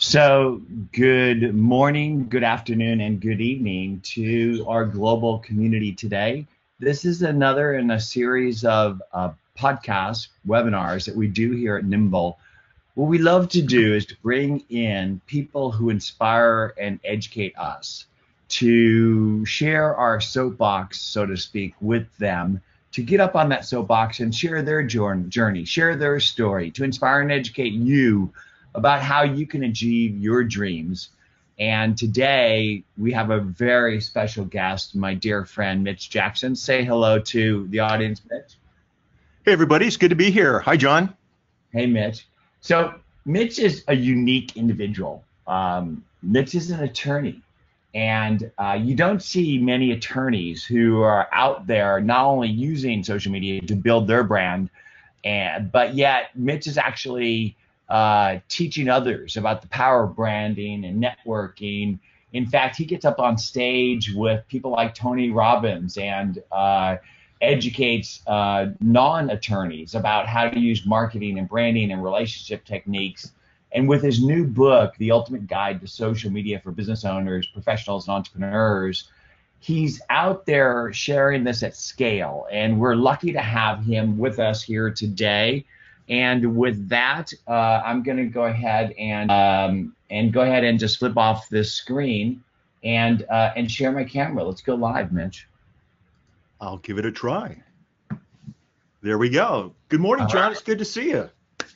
So, good morning, good afternoon, and good evening to our global community today. This is another in a series of podcast webinars that we do here at Nimble. What we love to do is to bring in people who inspire and educate us to share our soapbox, so to speak, with them, to get up on that soapbox and share their journey, share their story, to inspire and educate you about how you can achieve your dreams. And today we have a very special guest, my dear friend, Mitch Jackson. Say hello to the audience, Mitch. Hey, everybody. It's good to be here. Hi, John. Hey, Mitch. So Mitch is a unique individual. Mitch is an attorney. And you don't see many attorneys who are out there not only using social media to build their brand, but yet Mitch is actually teaching others about the power of branding and networking. In fact, he gets up on stage with people like Tony Robbins and educates non-attorneys about how to use marketing and branding and relationship techniques. And with his new book, The Ultimate Guide to Social Media for Business Owners, Professionals, and Entrepreneurs, he's out there sharing this at scale. And we're lucky to have him with us here today. And with that, I'm going to go ahead and just flip off this screen and share my camera. Let's go live, Mitch. I'll give it a try. There we go. Good morning, John. It's good to see you.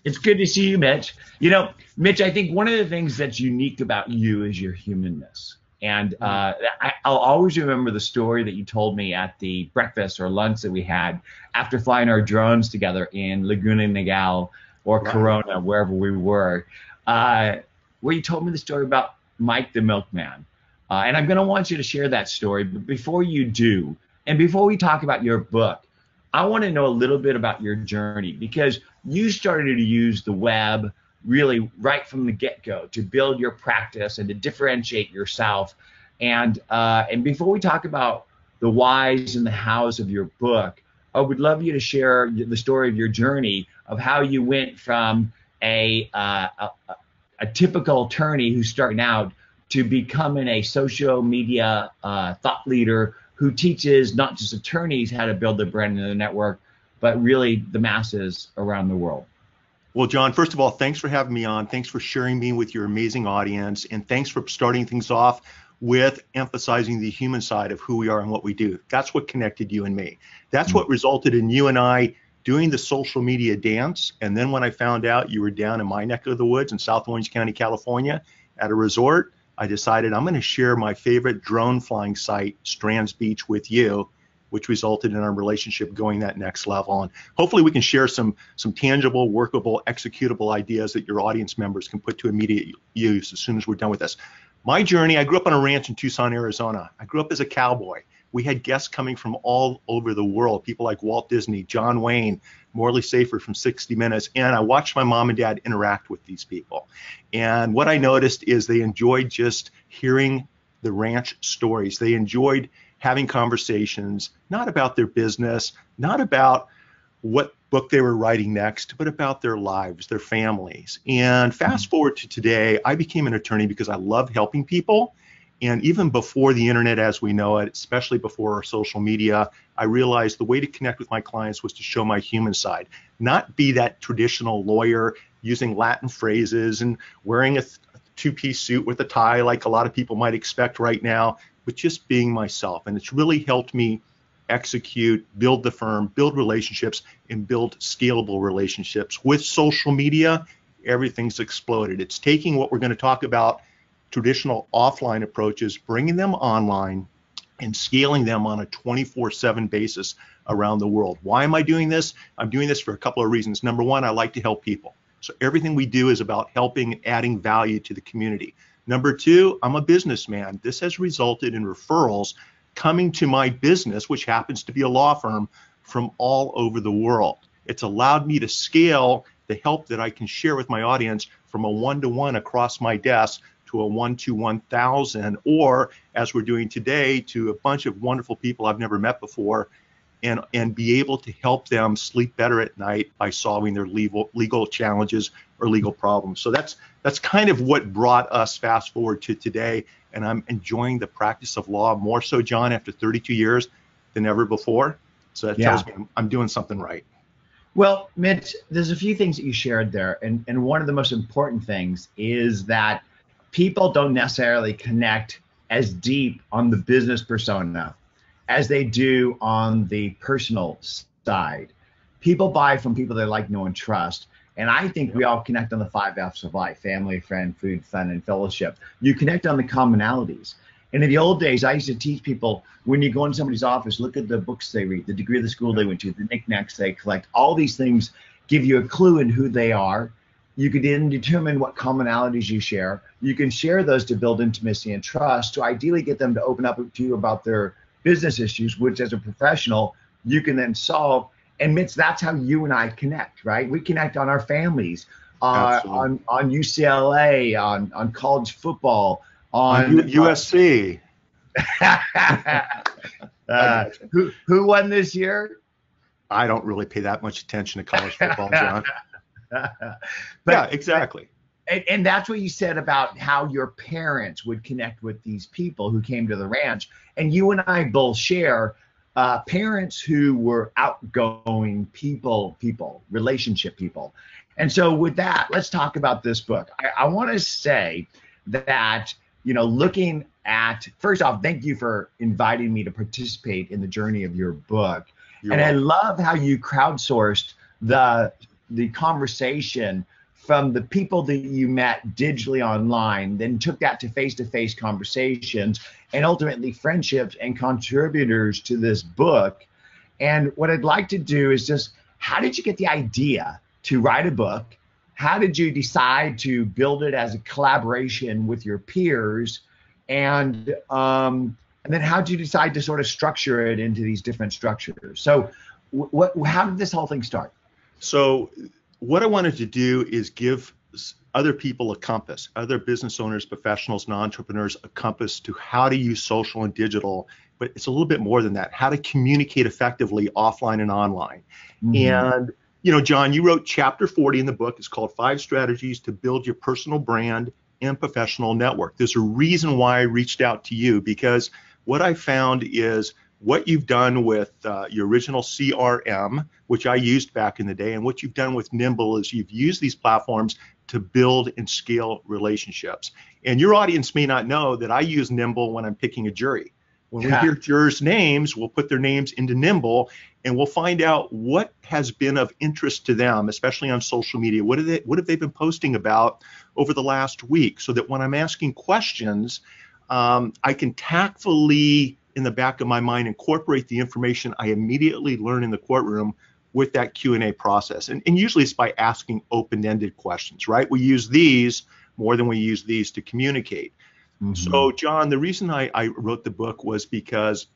It's good to see you, Mitch. You know, Mitch, I think one of the things that's unique about you is your humanness. And I'll always remember the story that you told me at the breakfast or lunch that we had after flying our drones together in Laguna Niguel or Corona, wherever we were, where you told me the story about Mike the Milkman. And I'm going to want you to share that story. But before you do, and before we talk about your book, I want to know a little bit about your journey, because you started to use the web really right from the get-go to build your practice and to differentiate yourself. And before we talk about the whys and the hows of your book, I would love you to share the story of your journey of how you went from a typical attorney who's starting out to becoming a social media thought leader who teaches not just attorneys how to build their brand in the network, but really the masses around the world. Well, John, first of all, thanks for having me on. Thanks for sharing me with your amazing audience. And thanks for starting things off with emphasizing the human side of who we are and what we do. That's what connected you and me. That's what resulted in you and I doing the social media dance. And then when I found out you were down in my neck of the woods in South Orange County, California, at a resort, I decided I'm going to share my favorite drone flying site, Strands Beach, with you, which resulted in our relationship going that next level. And hopefully we can share some tangible, workable, executable ideas that your audience members can put to immediate use as soon as we're done with this. My journey, I grew up on a ranch in Tucson, Arizona. I grew up as a cowboy. We had guests coming from all over the world, people like Walt Disney, John Wayne, Morley Safer from 60 Minutes, and I watched my mom and dad interact with these people. And what I noticed is they enjoyed just hearing the ranch stories. They enjoyed having conversations, not about their business, not about what book they were writing next, but about their lives, their families. And fast forward to today, I became an attorney because I love helping people. And even before the internet as we know it, especially before our social media, I realized the way to connect with my clients was to show my human side, not be that traditional lawyer using Latin phrases and wearing a two-piece suit with a tie like a lot of people might expect right now, but just being myself. And it's really helped me execute, build the firm, build relationships, and build scalable relationships. With social media, everything's exploded. It's taking what we're going to talk about, traditional offline approaches, bringing them online and scaling them on a 24/7 basis around the world. Why am I doing this? I'm doing this for a couple of reasons. Number one, I like to help people. So everything we do is about helping and adding value to the community. Number two, I'm a businessman. This has resulted in referrals coming to my business, which happens to be a law firm, from all over the world. It's allowed me to scale the help that I can share with my audience from a one-to-one across my desk to a 1-to-1,000, or as we're doing today, to a bunch of wonderful people I've never met before, and be able to help them sleep better at night by solving their legal challenges or legal problems. So that's that's kind of what brought us fast forward to today. And I'm enjoying the practice of law more so, John, after 32 years than ever before. So that tells me I'm doing something right. Well, Mitch, there's a few things that you shared there. And one of the most important things is that people don't necessarily connect as deep on the business persona as they do on the personal side. People buy from people they like, know, and trust. And I think we all connect on the 5 F's of life: family, friend, food, fun, and fellowship. You connect on the commonalities. And in the old days, I used to teach people, when you go in somebody's office, look at the books they read, the degree of the school they went to, the knickknacks they collect. All these things give you a clue in who they are. You can then determine what commonalities you share. You can share those to build intimacy and trust, to ideally get them to open up to you about their business issues, which as a professional, you can then solve. And Mitch, that's how you and I connect, right? We connect on our families, on UCLA, on college football, on USC. Who won this year? I don't really pay that much attention to college football, John. Yeah, exactly. And that's what you said about how your parents would connect with these people who came to the ranch. And you and I both share parents who were outgoing people, relationship people. And so with that, let's talk about this book. I want to say that, looking at, first off, thank you for inviting me to participate in the journey of your book. You're welcome. I love how you crowdsourced the conversation from the people that you met digitally online, then took that to face-to-face conversations, and ultimately friendships and contributors to this book. And what I'd like to do is just, how did you get the idea to write a book? How did you decide to build it as a collaboration with your peers? And then how did you decide to sort of structure it into these different structures? So how did this whole thing start? So what I wanted to do is give other people a compass, other business owners, professionals, and entrepreneurs a compass to how to use social and digital, but it's a little bit more than that, how to communicate effectively offline and online. Mm-hmm. And, John, you wrote chapter 40 in the book. It's called 5 Strategies to Build Your Personal Brand and Professional Network. There's a reason why I reached out to you, because what I found is what you've done with your original CRM, which I used back in the day, and what you've done with Nimble is you've used these platforms to build and scale relationships. And your audience may not know that I use Nimble when I'm picking a jury. When we hear jurors' names, we'll put their names into Nimble, and we'll find out what has been of interest to them, especially on social media. What have they been posting about over the last week, so that when I'm asking questions, I can tactfully, in the back of my mind, incorporate the information I immediately learn in the courtroom with that Q&A process. And usually it's by asking open-ended questions, right? We use these more than we use these to communicate. Mm-hmm. So, John, the reason I wrote the book was because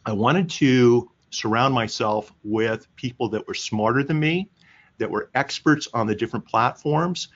I wanted to surround myself with people that were smarter than me, that were experts on the different platforms.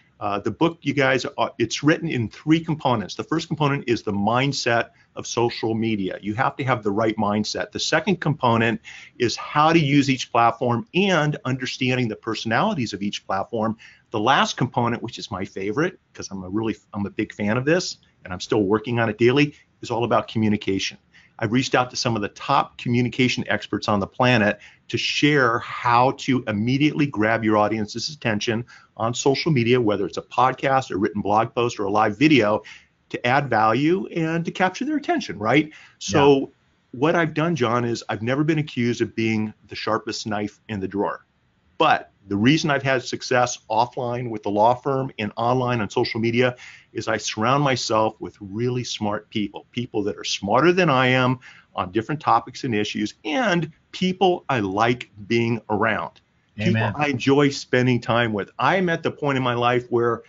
The book, you guys, it's written in 3 components. The first component is the mindset of social media. You have to have the right mindset. The second component is how to use each platform and understanding the personalities of each platform. The last component, which is my favorite, because I'm a big fan of this, and I'm still working on it daily, is all about communication. I've reached out to some of the top communication experts on the planet to share how to immediately grab your audience's attention on social media, whether it's a podcast, a written blog post, or a live video, to add value and to capture their attention, right? So what I've done, John, is I've never been accused of being the sharpest knife in the drawer. But the reason I've had success offline with the law firm and online on social media is I surround myself with really smart people that are smarter than I am on different topics and issues, and people I like being around. Amen. People I enjoy spending time with. I'm at the point in my life where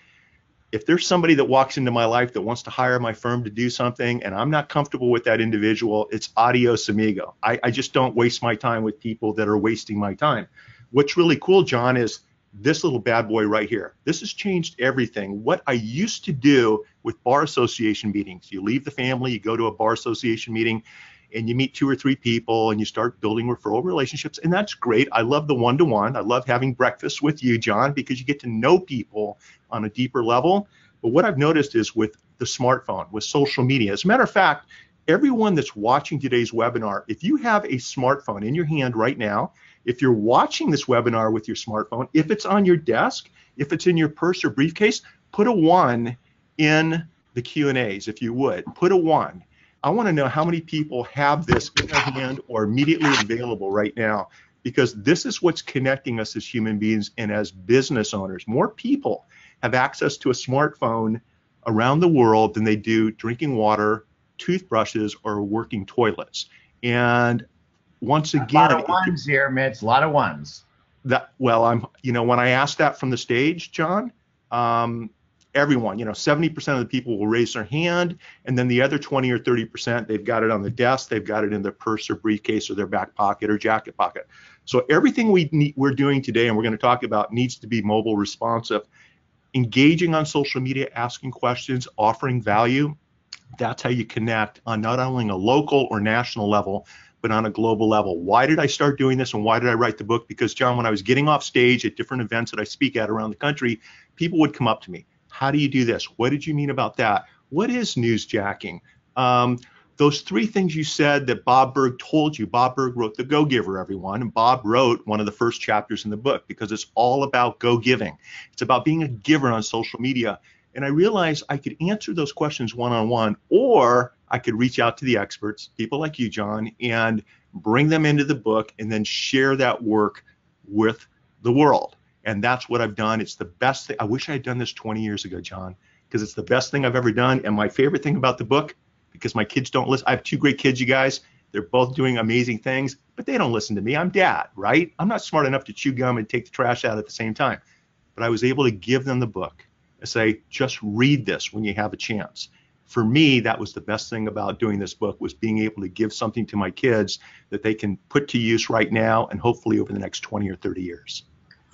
if there's somebody that walks into my life that wants to hire my firm to do something and I'm not comfortable with that individual, it's adios amigo. I just don't waste my time with people that are wasting my time. What's really cool, John, is this little bad boy right here. This has changed everything. What I used to do with bar association meetings, you leave the family, you go to a bar association meeting, and you meet 2 or 3 people and you start building referral relationships. And that's great. I love the one-to-one. I love having breakfast with you, John, because you get to know people on a deeper level. But what I've noticed is with the smartphone, with social media, as a matter of fact, everyone that's watching today's webinar, if you have a smartphone in your hand right now, if you're watching this webinar with your smartphone, if it's on your desk, if it's in your purse or briefcase, put a 1 in the Q&As, if you would. Put a 1. I want to know how many people have this in their hand or immediately available right now, because this is what's connecting us as human beings and as business owners. More people have access to a smartphone around the world than they do drinking water, toothbrushes, or working toilets. And once again, a lot of ones here, Mitch. A lot of ones. Well, when I asked that from the stage, John, everyone, 70% of the people will raise their hand, and then the other 20 or 30%, they've got it on the desk, they've got it in their purse or briefcase or their back pocket or jacket pocket. So everything we're doing today, and we're going to talk about, needs to be mobile responsive. Engaging on social media, asking questions, offering value. That's how you connect on not only a local or national level, but on a global level. Why did I start doing this, and why did I write the book? Because, John, when I was getting off stage at different events that I speak at around the country, people would come up to me. How do you do this? What did you mean about that? What is newsjacking? Those 3 things you said that Bob Burg told you. Bob Burg wrote The Go-Giver, everyone. And Bob wrote one of the first chapters in the book because it's all about go-giving. It's about being a giver on social media. And I realized I could answer those questions one-on-one, or I could reach out to the experts, people like you, John, and bring them into the book and then share that work with the world. And that's what I've done. It's the best thing. I wish I had done this 20 years ago, John, because it's the best thing I've ever done. And my favorite thing about the book, because my kids don't listen. I have 2 great kids, you guys. They're both doing amazing things, but they don't listen to me. I'm dad, right? I'm not smart enough to chew gum and take the trash out at the same time. But I was able to give them the book and say, just read this when you have a chance. For me, that was the best thing about doing this book, was being able to give something to my kids that they can put to use right now and hopefully over the next 20 or 30 years.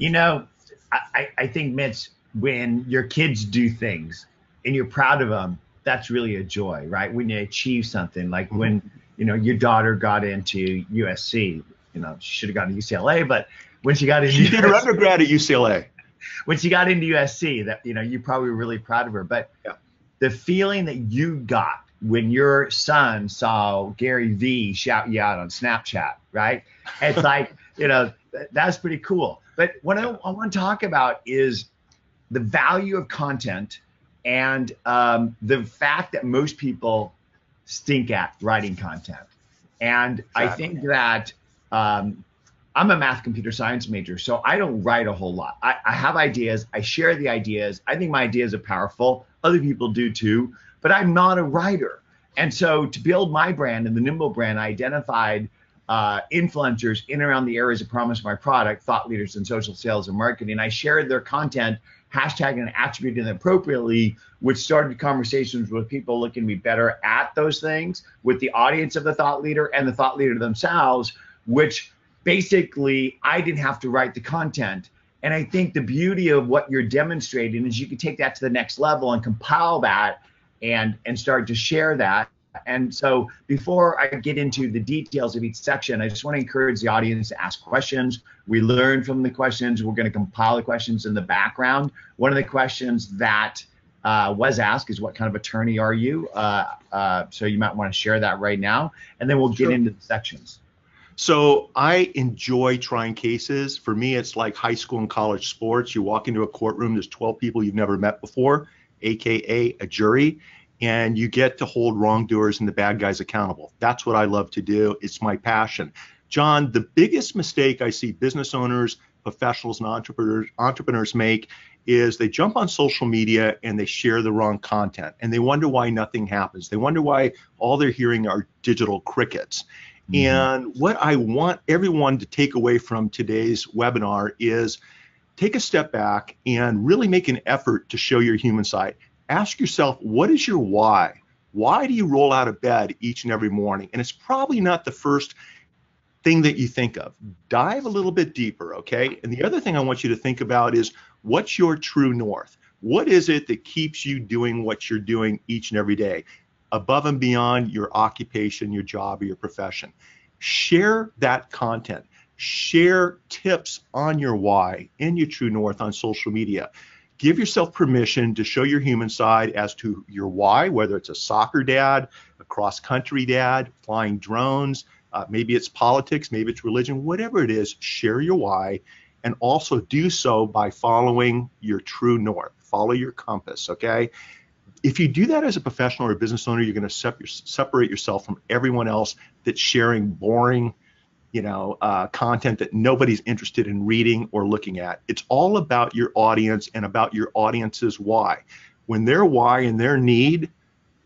I think, Mitch, when your kids do things and you're proud of them, that's really a joy, right? When you achieve something, like when, your daughter got into USC, she should have gone to UCLA, but when she got into She did her undergrad at UCLA. When she got into USC, that, you probably were really proud of her. But yeah, the feeling that you got when your son saw Gary Vee shout you out on Snapchat, right? It's like, that's pretty cool. But what I want to talk about is the value of content and the fact that most people stink at writing content. And exactly. I think that I'm a math computer science major, so I don't write a whole lot. I have ideas. I share the ideas. I think my ideas are powerful. Other people do too, but I'm not a writer. And so to build my brand and the Nimble brand, I identified influencers in and around the areas of promise of my product, thought leaders in social sales and marketing. I shared their content, hashtagged and attributed them appropriately, which started conversations with people looking to be better at those things, with the audience of the thought leader and the thought leader themselves, which basically I didn't have to write the content. And I think the beauty of what you're demonstrating is you can take that to the next level and compile that and start to share that. And so before I get into the details of each section, I just want to encourage the audience to ask questions. We learn from the questions. We're going to compile the questions in the background. One of the questions that was asked is, what kind of attorney are you? So you might want to share that right now, and then we'll get into the sections. So I enjoy trying cases. For me, it's like high school and college sports. You walk into a courtroom, there's 12 people you've never met before, AKA a jury, and you get to hold wrongdoers and the bad guys accountable. That's what I love to do. It's my passion. John, the biggest mistake I see business owners, professionals, and entrepreneurs make is they jump on social media and they share the wrong content, and they wonder why nothing happens. They wonder why all they're hearing are digital crickets. And what I want everyone to take away from today's webinar is take a step back and really make an effort to show your human side. Ask yourself, what is your why? Why do you roll out of bed each and every morning? And it's probably not the first thing that you think of. Dive a little bit deeper, okay? And the other thing I want you to think about is, what's your true north? What is it that keeps you doing what you're doing each and every day, above and beyond your occupation, your job, or your profession? Share that content. Share tips on your why and your true north on social media. Give yourself permission to show your human side as to your why, whether it's a soccer dad, a cross-country dad, flying drones, maybe it's politics, maybe it's religion, whatever it is, share your why, and also do so by following your true north. Follow your compass, okay? If you do that as a professional or a business owner, you're going to separate yourself from everyone else that's sharing boring, content that nobody's interested in reading or looking at. It's all about your audience and about your audience's why. When their why and their need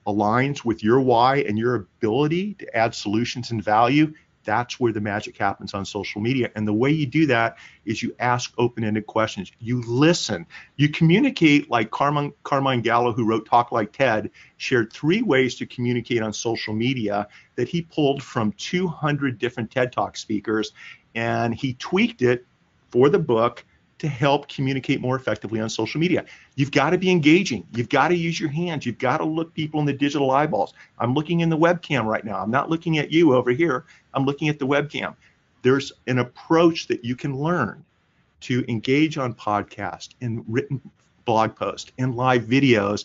aligns with your why and your ability to add solutions and value, that's where the magic happens on social media. And the way you do that is you ask open-ended questions. You listen. You communicate like Carmine Gallo, who wrote Talk Like TED, shared 3 ways to communicate on social media that he pulled from 200 different TED Talk speakers, and he tweaked it for the book to help communicate more effectively on social media. You've got to be engaging. You've got to use your hands. You've got to look people in the digital eyeballs. I'm looking in the webcam right now. I'm not looking at you over here. I'm looking at the webcam. There's an approach that you can learn to engage on podcast and written blog posts and live videos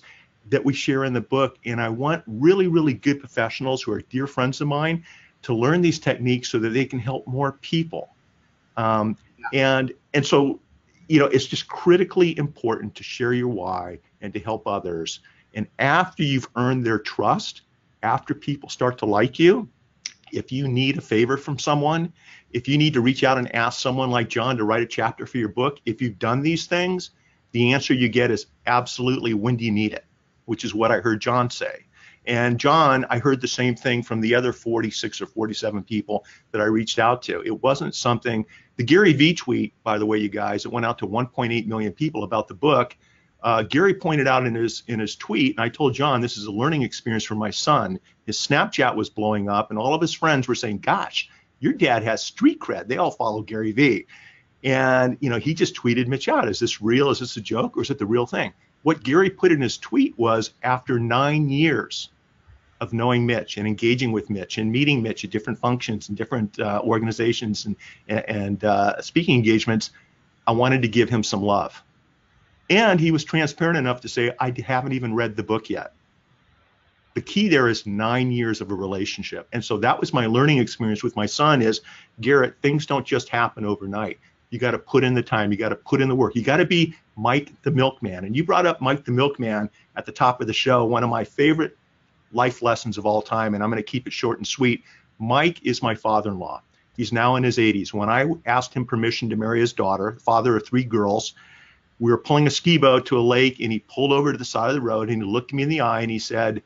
that we share in the book. And I want really, really good professionals who are dear friends of mine to learn these techniques so that they can help more people. And so, it's just critically important to share your why and to help others. And after you've earned their trust, after people start to like you, if you need a favor from someone, if you need to reach out and ask someone like John to write a chapter for your book, if you've done these things, the answer you get is absolutely, when do you need it? Which is what I heard John say. And John, I heard the same thing from the other 46 or 47 people that I reached out to. It wasn't something, the Gary Vee tweet, by the way, you guys, it went out to 1.8 million people about the book. Gary pointed out in his tweet, and I told John, this is a learning experience for my son. His Snapchat was blowing up, and all of his friends were saying, gosh, your dad has street cred. They all follow Gary Vee. And, he just tweeted Mitch out. Is this real? Is this a joke? Or is it the real thing? What Gary put in his tweet was, after 9 years of knowing Mitch and engaging with Mitch and meeting Mitch at different functions and different organizations and speaking engagements, I wanted to give him some love. And he was transparent enough to say, I haven't even read the book yet. The key there is 9 years of a relationship. And so that was my learning experience with my son is, Garrett, things don't just happen overnight. You got to put in the time. You got to put in the work. You got to be Mike the Milkman. And you brought up Mike the Milkman at the top of the show, one of my favorite life lessons of all time, and I'm going to keep it short and sweet. Mike is my father-in-law. He's now in his 80s. When I asked him permission to marry his daughter, father of 3 girls, we were pulling a ski boat to a lake, and he pulled over to the side of the road, and he looked me in the eye, and he said,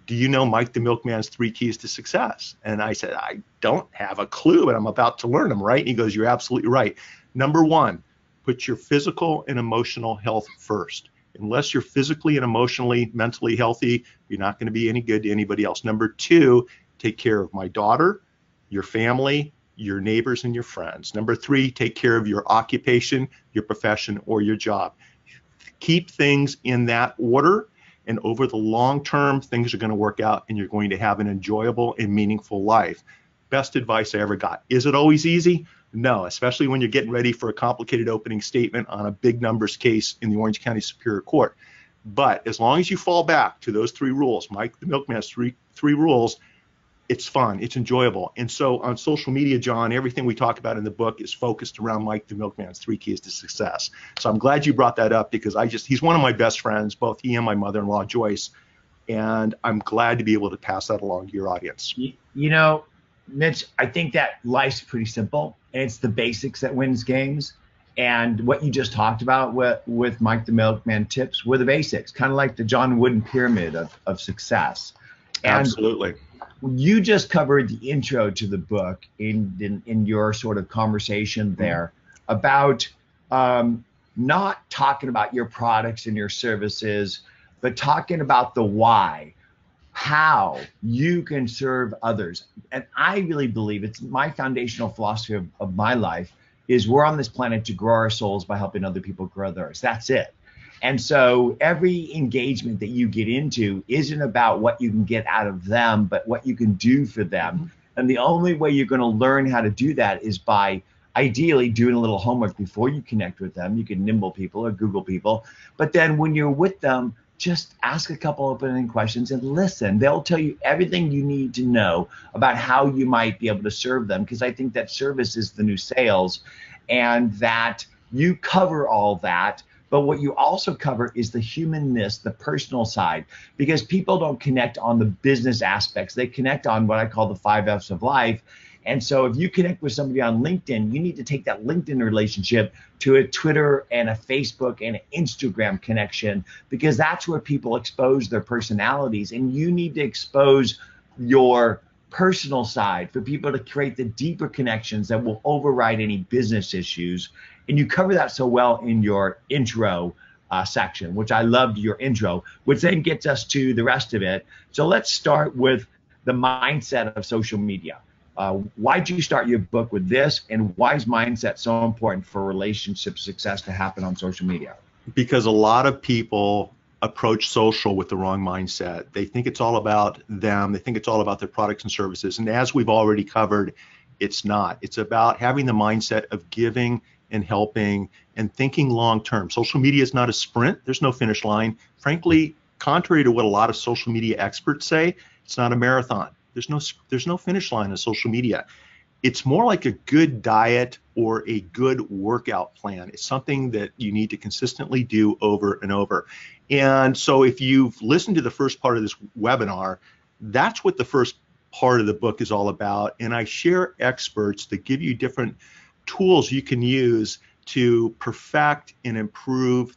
do you know Mike the Milkman's 3 keys to success? And I said, I don't have a clue, but I'm about to learn them, right? And he goes, you're absolutely right. Number 1, put your physical and emotional health first. Unless you're physically and emotionally, mentally healthy, you're not going to be any good to anybody else. Number 2, take care of my daughter, your family, your neighbors, and your friends. Number 3, take care of your occupation, your profession, or your job. Keep things in that order, and over the long term, things are going to work out, and you're going to have an enjoyable and meaningful life. Best advice I ever got. Is it always easy? No, especially when you're getting ready for a complicated opening statement on a big numbers case in the Orange County Superior Court. But as long as you fall back to those 3 rules, Mike the Milkman's three rules, it's fun, it's enjoyable. And so on social media, John, everything we talk about in the book is focused around Mike the Milkman's 3 keys to success. So I'm glad you brought that up because he's one of my best friends, both he and my mother-in-law, Joyce. And I'm glad to be able to pass that along to your audience. Mitch, I think that life's pretty simple, and it's the basics that wins games. And what you just talked about with Mike the Milkman tips were the basics, kind of like the John Wooden pyramid of success. And absolutely. You just covered the intro to the book in your sort of conversation there about not talking about your products and your services, but talking about the why. How you can serve others. And I really believe it's my foundational philosophy of my life is we're on this planet to grow our souls by helping other people grow theirs. That's it. And so every engagement that you get into isn't about what you can get out of them, but what you can do for them. And the only way you're going to learn how to do that is by ideally doing a little homework before you connect with them. You can Nimble people or Google people, but then when you're with them, just ask a couple open-ended questions and listen. They'll tell you everything you need to know about how you might be able to serve them, because I think that service is the new sales, and that you cover all that. But what you also cover is the humanness, the personal side, because people don't connect on the business aspects. They connect on what I call the 5 F's of life. And so if you connect with somebody on LinkedIn, you need to take that LinkedIn relationship to a Twitter and a Facebook and an Instagram connection, because that's where people expose their personalities. And you need to expose your personal side for people to create the deeper connections that will override any business issues. And you cover that so well in your intro section, which I loved your intro, which then gets us to the rest of it. So let's start with the mindset of social media. Why'd you start your book with this, and why is mindset so important for relationship success to happen on social media? Because a lot of people approach social with the wrong mindset. They think it's all about them. They think it's all about their products and services. And as we've already covered, it's not. It's about having the mindset of giving and helping and thinking long term. Social media is not a sprint. There's no finish line. Frankly, contrary to what a lot of social media experts say, it's not a marathon. There's no finish line on social media. It's more like a good diet or a good workout plan. It's something that you need to consistently do over and over. And so if you've listened to the first part of this webinar, that's what the first part of the book is all about. And I share experts that give you different tools you can use to perfect and improve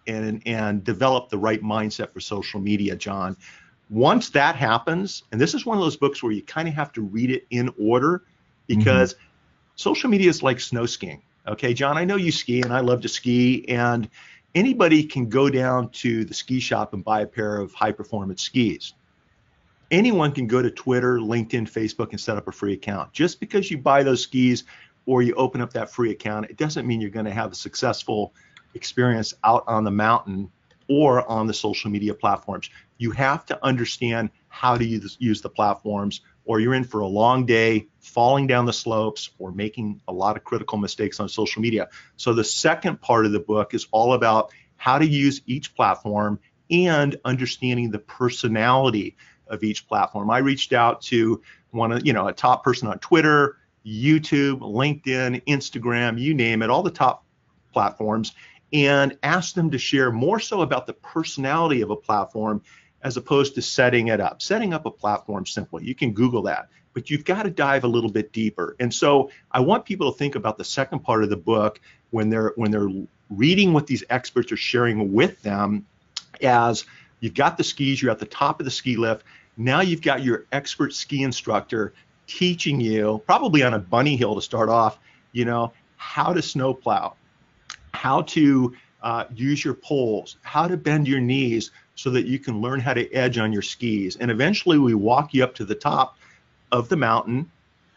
and develop the right mindset for social media, John. Once that happens, and this is one of those books where you kind of have to read it in order, because social media is like snow skiing. Okay, John, I know you ski and I love to ski, and anybody can go down to the ski shop and buy a pair of high performance skis. Anyone can go to Twitter, LinkedIn, Facebook and set up a free account. Just because you buy those skis or you open up that free account, it doesn't mean you're going to have a successful experience out on the mountain or on the social media platforms. You have to understand how to use the platforms, or you're in for a long day falling down the slopes or making a lot of critical mistakes on social media. So the second part of the book is all about how to use each platform and understanding the personality of each platform. I reached out to a top person on Twitter, YouTube, LinkedIn, Instagram, you name it, all the top platforms, and asked them to share more so about the personality of a platform as opposed to setting it up. Setting up a platform simple. You can Google that, but you've got to dive a little bit deeper. And so I want people to think about the second part of the book when they're reading what these experts are sharing with them, as you've got the skis, you're at the top of the ski lift. Now you've got your expert ski instructor teaching you, probably on a bunny hill to start off, how to snowplow, how to use your poles, how to bend your knees so that you can learn how to edge on your skis. And eventually we walk you up to the top of the mountain,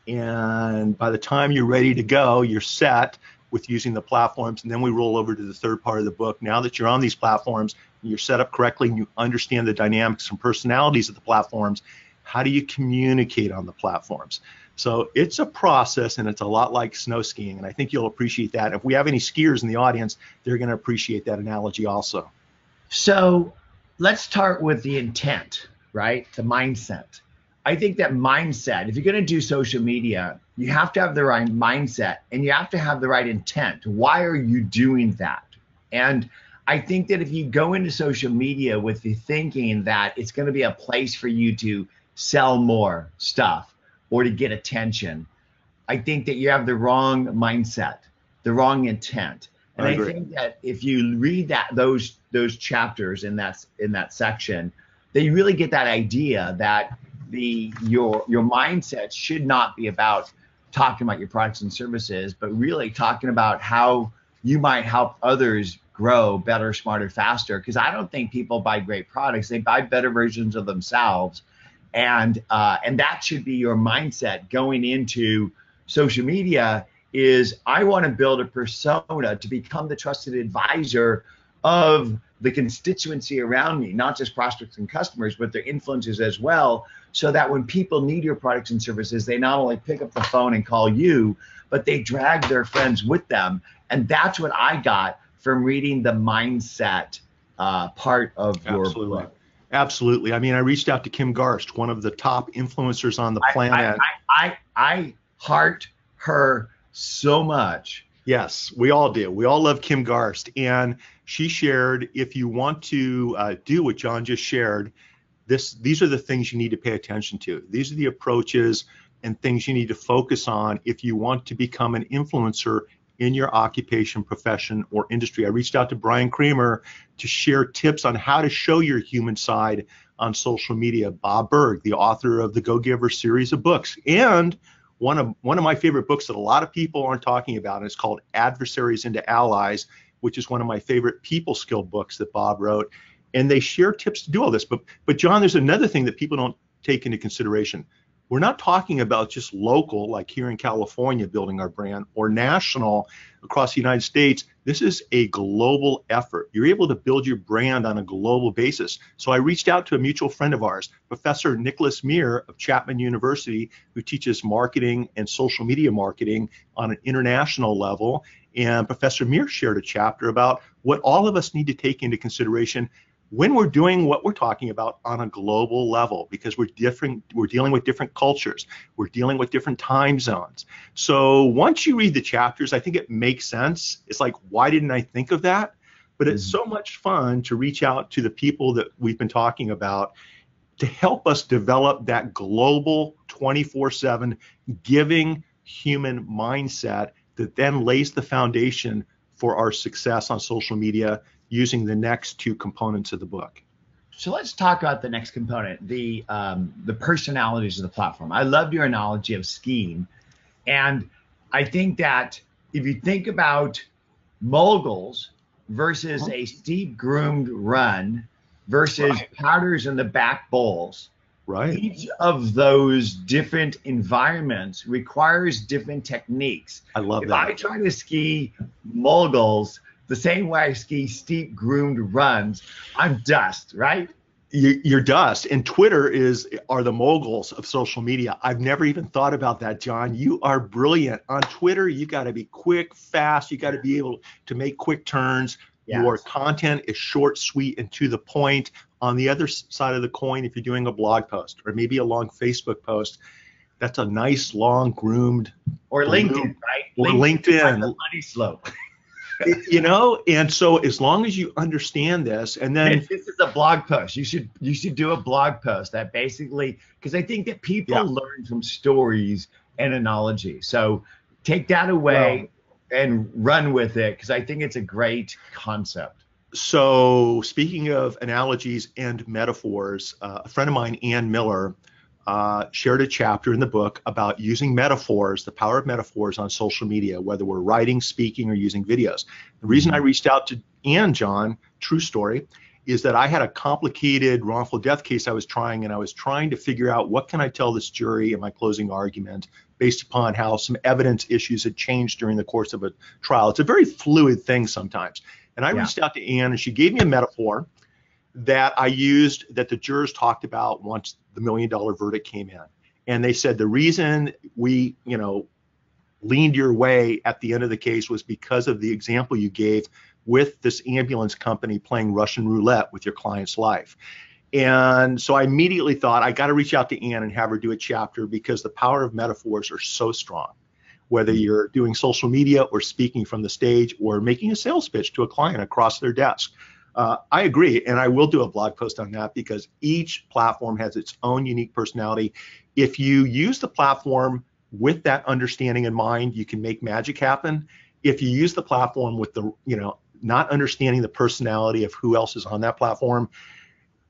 and by the time you're ready to go, you're set with using the platforms. And then we roll over to the third part of the book. Now that you're on these platforms, you're set up correctly and you understand the dynamics and personalities of the platforms, how do you communicate on the platforms? So it's a process, and it's a lot like snow skiing, and I think you'll appreciate that. If we have any skiers in the audience, they're going to appreciate that analogy also. So let's start with the intent, right? The mindset. I think that mindset, if you're going to do social media, you have to have the right mindset and you have to have the right intent. Why are you doing that? And I think that if you go into social media with the thinking that it's going to be a place for you to sell more stuff or to get attention, I think that you have the wrong mindset, the wrong intent. And I think that if you read those chapters in that section, they really get that idea that your mindset should not be about talking about your products and services, but really talking about how you might help others grow better, smarter, faster. Because I don't think people buy great products; they buy better versions of themselves, and that should be your mindset going into social media. Is I want to build a persona to become the trusted advisor of the constituency around me, not just prospects and customers, but their influencers as well, so that when people need your products and services, they not only pick up the phone and call you, but they drag their friends with them. And that's what I got from reading the mindset part of your book. Absolutely. I mean, I reached out to Kim Garst, one of the top influencers on the planet. I heart her so much. Yes, we all do. We all love Kim Garst. And she shared, if you want to do what John just shared, these are the things you need to pay attention to. These are the approaches and things you need to focus on if you want to become an influencer in your occupation, profession, or industry. I reached out to Brian Kramer to share tips on how to show your human side on social media. Bob Berg, the author of the Go Giver series of books, and one of my favorite books that a lot of people aren't talking about, and it's called Adversaries into Allies, which is one of my favorite people skill books that Bob wrote. And they share tips to do all this. But John, there's another thing that people don't take into consideration. We're not talking about just local, like here in California, building our brand, or national across the United States. This is a global effort. You're able to build your brand on a global basis. So I reached out to a mutual friend of ours, Professor Nicholas Meir of Chapman University, who teaches marketing and social media marketing on an international level. And Professor Meir shared a chapter about what all of us need to take into consideration when we're doing what we're talking about on a global level, because we're dealing with different cultures, we're dealing with different time zones. So once you read the chapters, I think it makes sense. It's like, why didn't I think of that? But it's so much fun to reach out to the people that we've been talking about to help us develop that global 24/7 giving human mindset that then lays the foundation for our success on social media, using the next two components of the book. So let's talk about the next component, the personalities of the platform. I loved your analogy of skiing. And I think that if you think about moguls versus a steep groomed run versus powders in the back bowls, each of those different environments requires different techniques. I love that. If I try to ski moguls the same way I ski steep groomed runs, I'm dust, right? You're dust. And Twitter are the moguls of social media. I've never even thought about that, John. You are brilliant. On Twitter, you got to be quick, fast. You got to be able to make quick turns. Yes. Your content is short, sweet, and to the point. On the other side of the coin, if you're doing a blog post or maybe a long Facebook post, that's a nice, long, groomed. Or LinkedIn, right? Or LinkedIn. The money slope. You know, and so as long as you understand this, and then this is a blog post. You should do a blog post that basically, because I think that people learn from stories and analogy. So take that away and run with it, because I think it's a great concept. So speaking of analogies and metaphors, a friend of mine, Ann Miller, shared a chapter in the book about using metaphors, the power of metaphors on social media, whether we're writing, speaking, or using videos. The reason I reached out to Ann, John, true story, is that I had a complicated wrongful death case I was trying, and I was trying to figure out what can I tell this jury in my closing argument based upon how some evidence issues had changed during the course of a trial. It's a very fluid thing sometimes. And I reached out to Ann, and she gave me a metaphor that I used that the jurors talked about once the $1 million verdict came in. And they said the reason we, leaned your way at the end of the case was because of the example you gave with this ambulance company playing Russian roulette with your client's life. And so I immediately thought I got to reach out to Ann and have her do a chapter, because the power of metaphors are so strong, whether you're doing social media or speaking from the stage or making a sales pitch to a client across their desk. I agree, and I will do a blog post on that, because each platform has its own unique personality. If you use the platform with that understanding in mind, you can make magic happen. If you use the platform with the, not understanding the personality of who else is on that platform,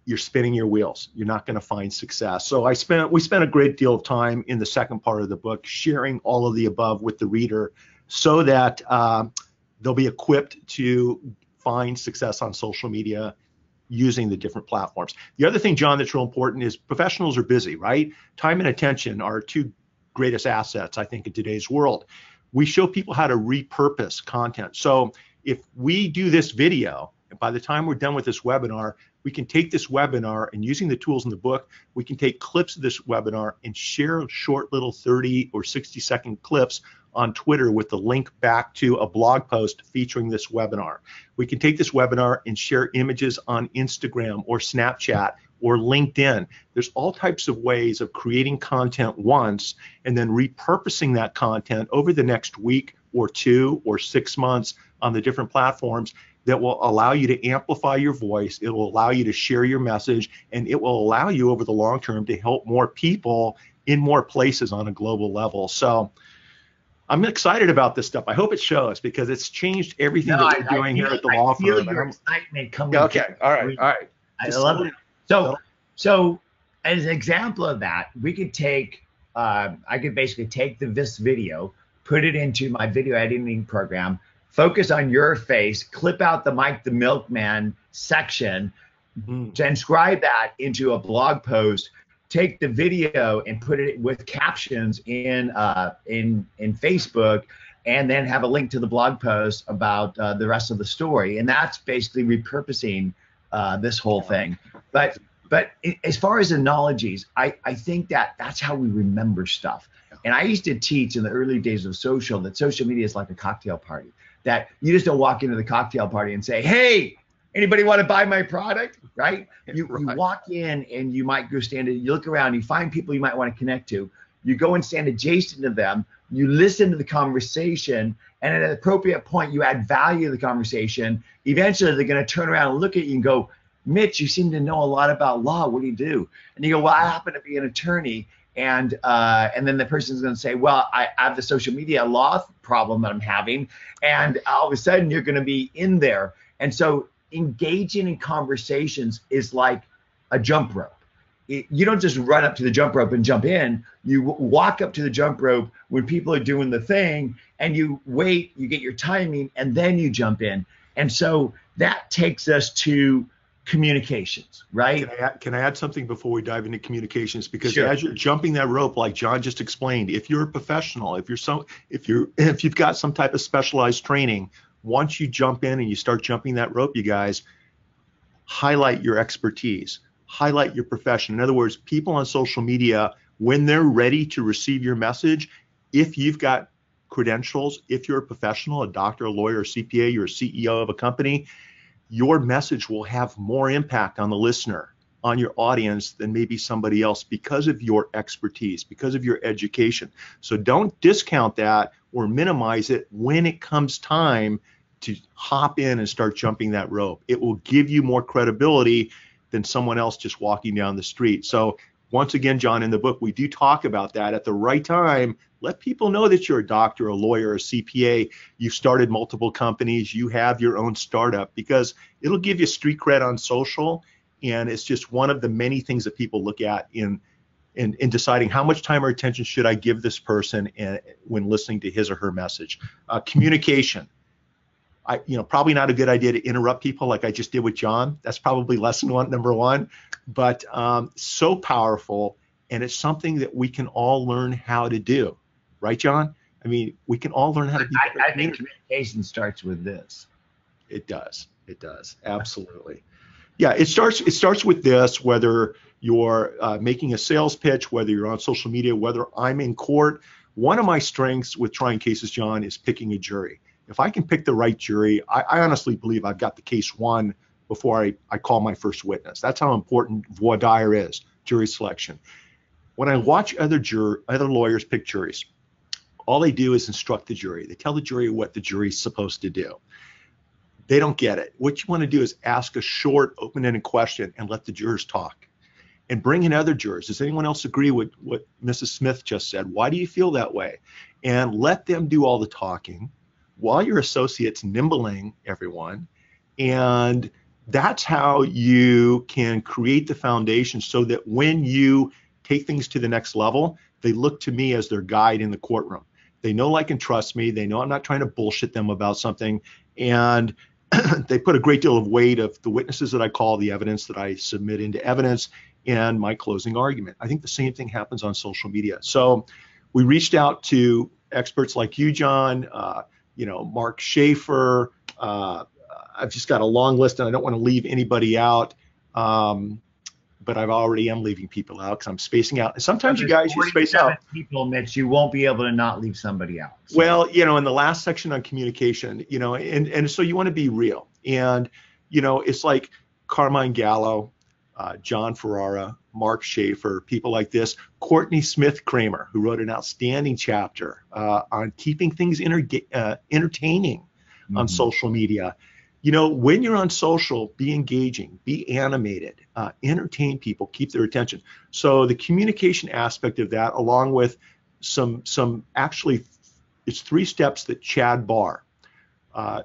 you're spinning your wheels. You're not going to find success. So we spent a great deal of time in the second part of the book sharing all of the above with the reader, so that they'll be equipped to find success on social media using the different platforms. The other thing, John, that's real important is professionals are busy, right? Time and attention are two greatest assets, I think, in today's world. We show people how to repurpose content. So if we do this video And by the time we're done with this webinar, we can take this webinar and using the tools in the book, we can take clips of this webinar and share short little 30 or 60-second clips on Twitter with the link back to a blog post featuring this webinar. We can take this webinar and share images on Instagram or Snapchat or LinkedIn. There's all types of ways of creating content once and then repurposing that content over the next week or 2 or 6 months on the different platforms that will allow you to amplify your voice. It will allow you to share your message, and it will allow you over the long term to help more people in more places on a global level. So I'm excited about this stuff. I hope it shows because it's changed everything that we're doing here at the law firm. I feel your excitement coming. Okay, all right. I love it. So as an example of that, we could take, I could basically take this video, put it into my video editing program, focus on your face, clip out the Mike the Milkman section, transcribe that into a blog post, take the video and put it with captions in Facebook, and then have a link to the blog post about the rest of the story. And that's basically repurposing this whole thing. But as far as analogies, I think that's how we remember stuff. And I used to teach in the early days of social that social media is like a cocktail party, that you just don't walk into the cocktail party and say, hey, anybody want to buy my product, right? You walk in and you might go stand, you look around, you find people you might want to connect to. You go and stand adjacent to them. You listen to the conversation, and at an appropriate point, you add value to the conversation. Eventually, they're going to turn around and look at you and go, Mitch, you seem to know a lot about law. What do you do? And you go, well, I happen to be an attorney. And then the person's going to say, well, I have the social media law problem that I'm having. And all of a sudden, you're going to be in there. And so engaging in conversations is like a jump rope. You don't just run up to the jump rope and jump in. You walk up to the jump rope when people are doing the thing, and you wait, you get your timing, and then you jump in. And so that takes us to communications, right? Can I add something before we dive into communications? Because Sure. As you're jumping that rope, like John just explained, if you're a professional, if you've got some type of specialized training, once you jump in and you start jumping that rope, you guys, highlight your expertise, highlight your profession. In other words, people on social media, when they're ready to receive your message, if you've got credentials, if you're a professional, a doctor, a lawyer, a CPA, you're a CEO of a company, your message will have more impact on the listener, on your audience than maybe somebody else because of your expertise, because of your education. So don't discount that or minimize it when it comes time to hop in and start jumping that rope. It will give you more credibility than someone else just walking down the street. So once again, John, in the book, we do talk about that at the right time. Let people know that you're a doctor, a lawyer, a CPA, you've started multiple companies, you have your own startup, because it'll give you street cred on social. And it's just one of the many things that people look at in deciding how much time or attention should I give this person when listening to his or her message. Communication. Probably not a good idea to interrupt people like I just did with John. That's probably lesson number one, but so powerful. And it's something that we can all learn how to do. Right, John? I mean, we can all learn how to be better. I think communication starts with this. It does. It does. Absolutely. Yeah, it starts with this, whether you're making a sales pitch, whether you're on social media, whether I'm in court. One of my strengths with trying cases, John, is picking a jury. If I can pick the right jury, I honestly believe I've got the case won before I call my first witness. That's how important voir dire is, jury selection. When I watch other lawyers pick juries, all they do is instruct the jury. They tell the jury what the jury's supposed to do. They don't get it. What you want to do is ask a short, open-ended question and let the jurors talk. And bring in other jurors. Does anyone else agree with what Mrs. Smith just said? Why do you feel that way? And let them do all the talking while your associate's nimbling everyone. And that's how you can create the foundation so that when you take things to the next level, they look to me as their guide in the courtroom. They know, like, and trust me. They know I'm not trying to bullshit them about something. And they put a great deal of weight of the witnesses that I call, the evidence that I submit into evidence, and my closing argument. I think the same thing happens on social media. So we reached out to experts like you, John, Mark Schaefer, I've just got a long list, and I don't want to leave anybody out. But I already am leaving people out because I'm spacing out. And sometimes you guys, you space out. People, Mitch, you won't be able to not leave somebody out. So. Well, in the last section on communication, and so you want to be real. And, it's like Carmine Gallo, John Ferrara, Mark Schaefer, people like this, Courtney Smith Kramer, who wrote an outstanding chapter on keeping things entertaining on social media. When you're on social, be engaging, be animated, entertain people, keep their attention. So the communication aspect of that, along with some actually, it's 3 steps that Chad Barr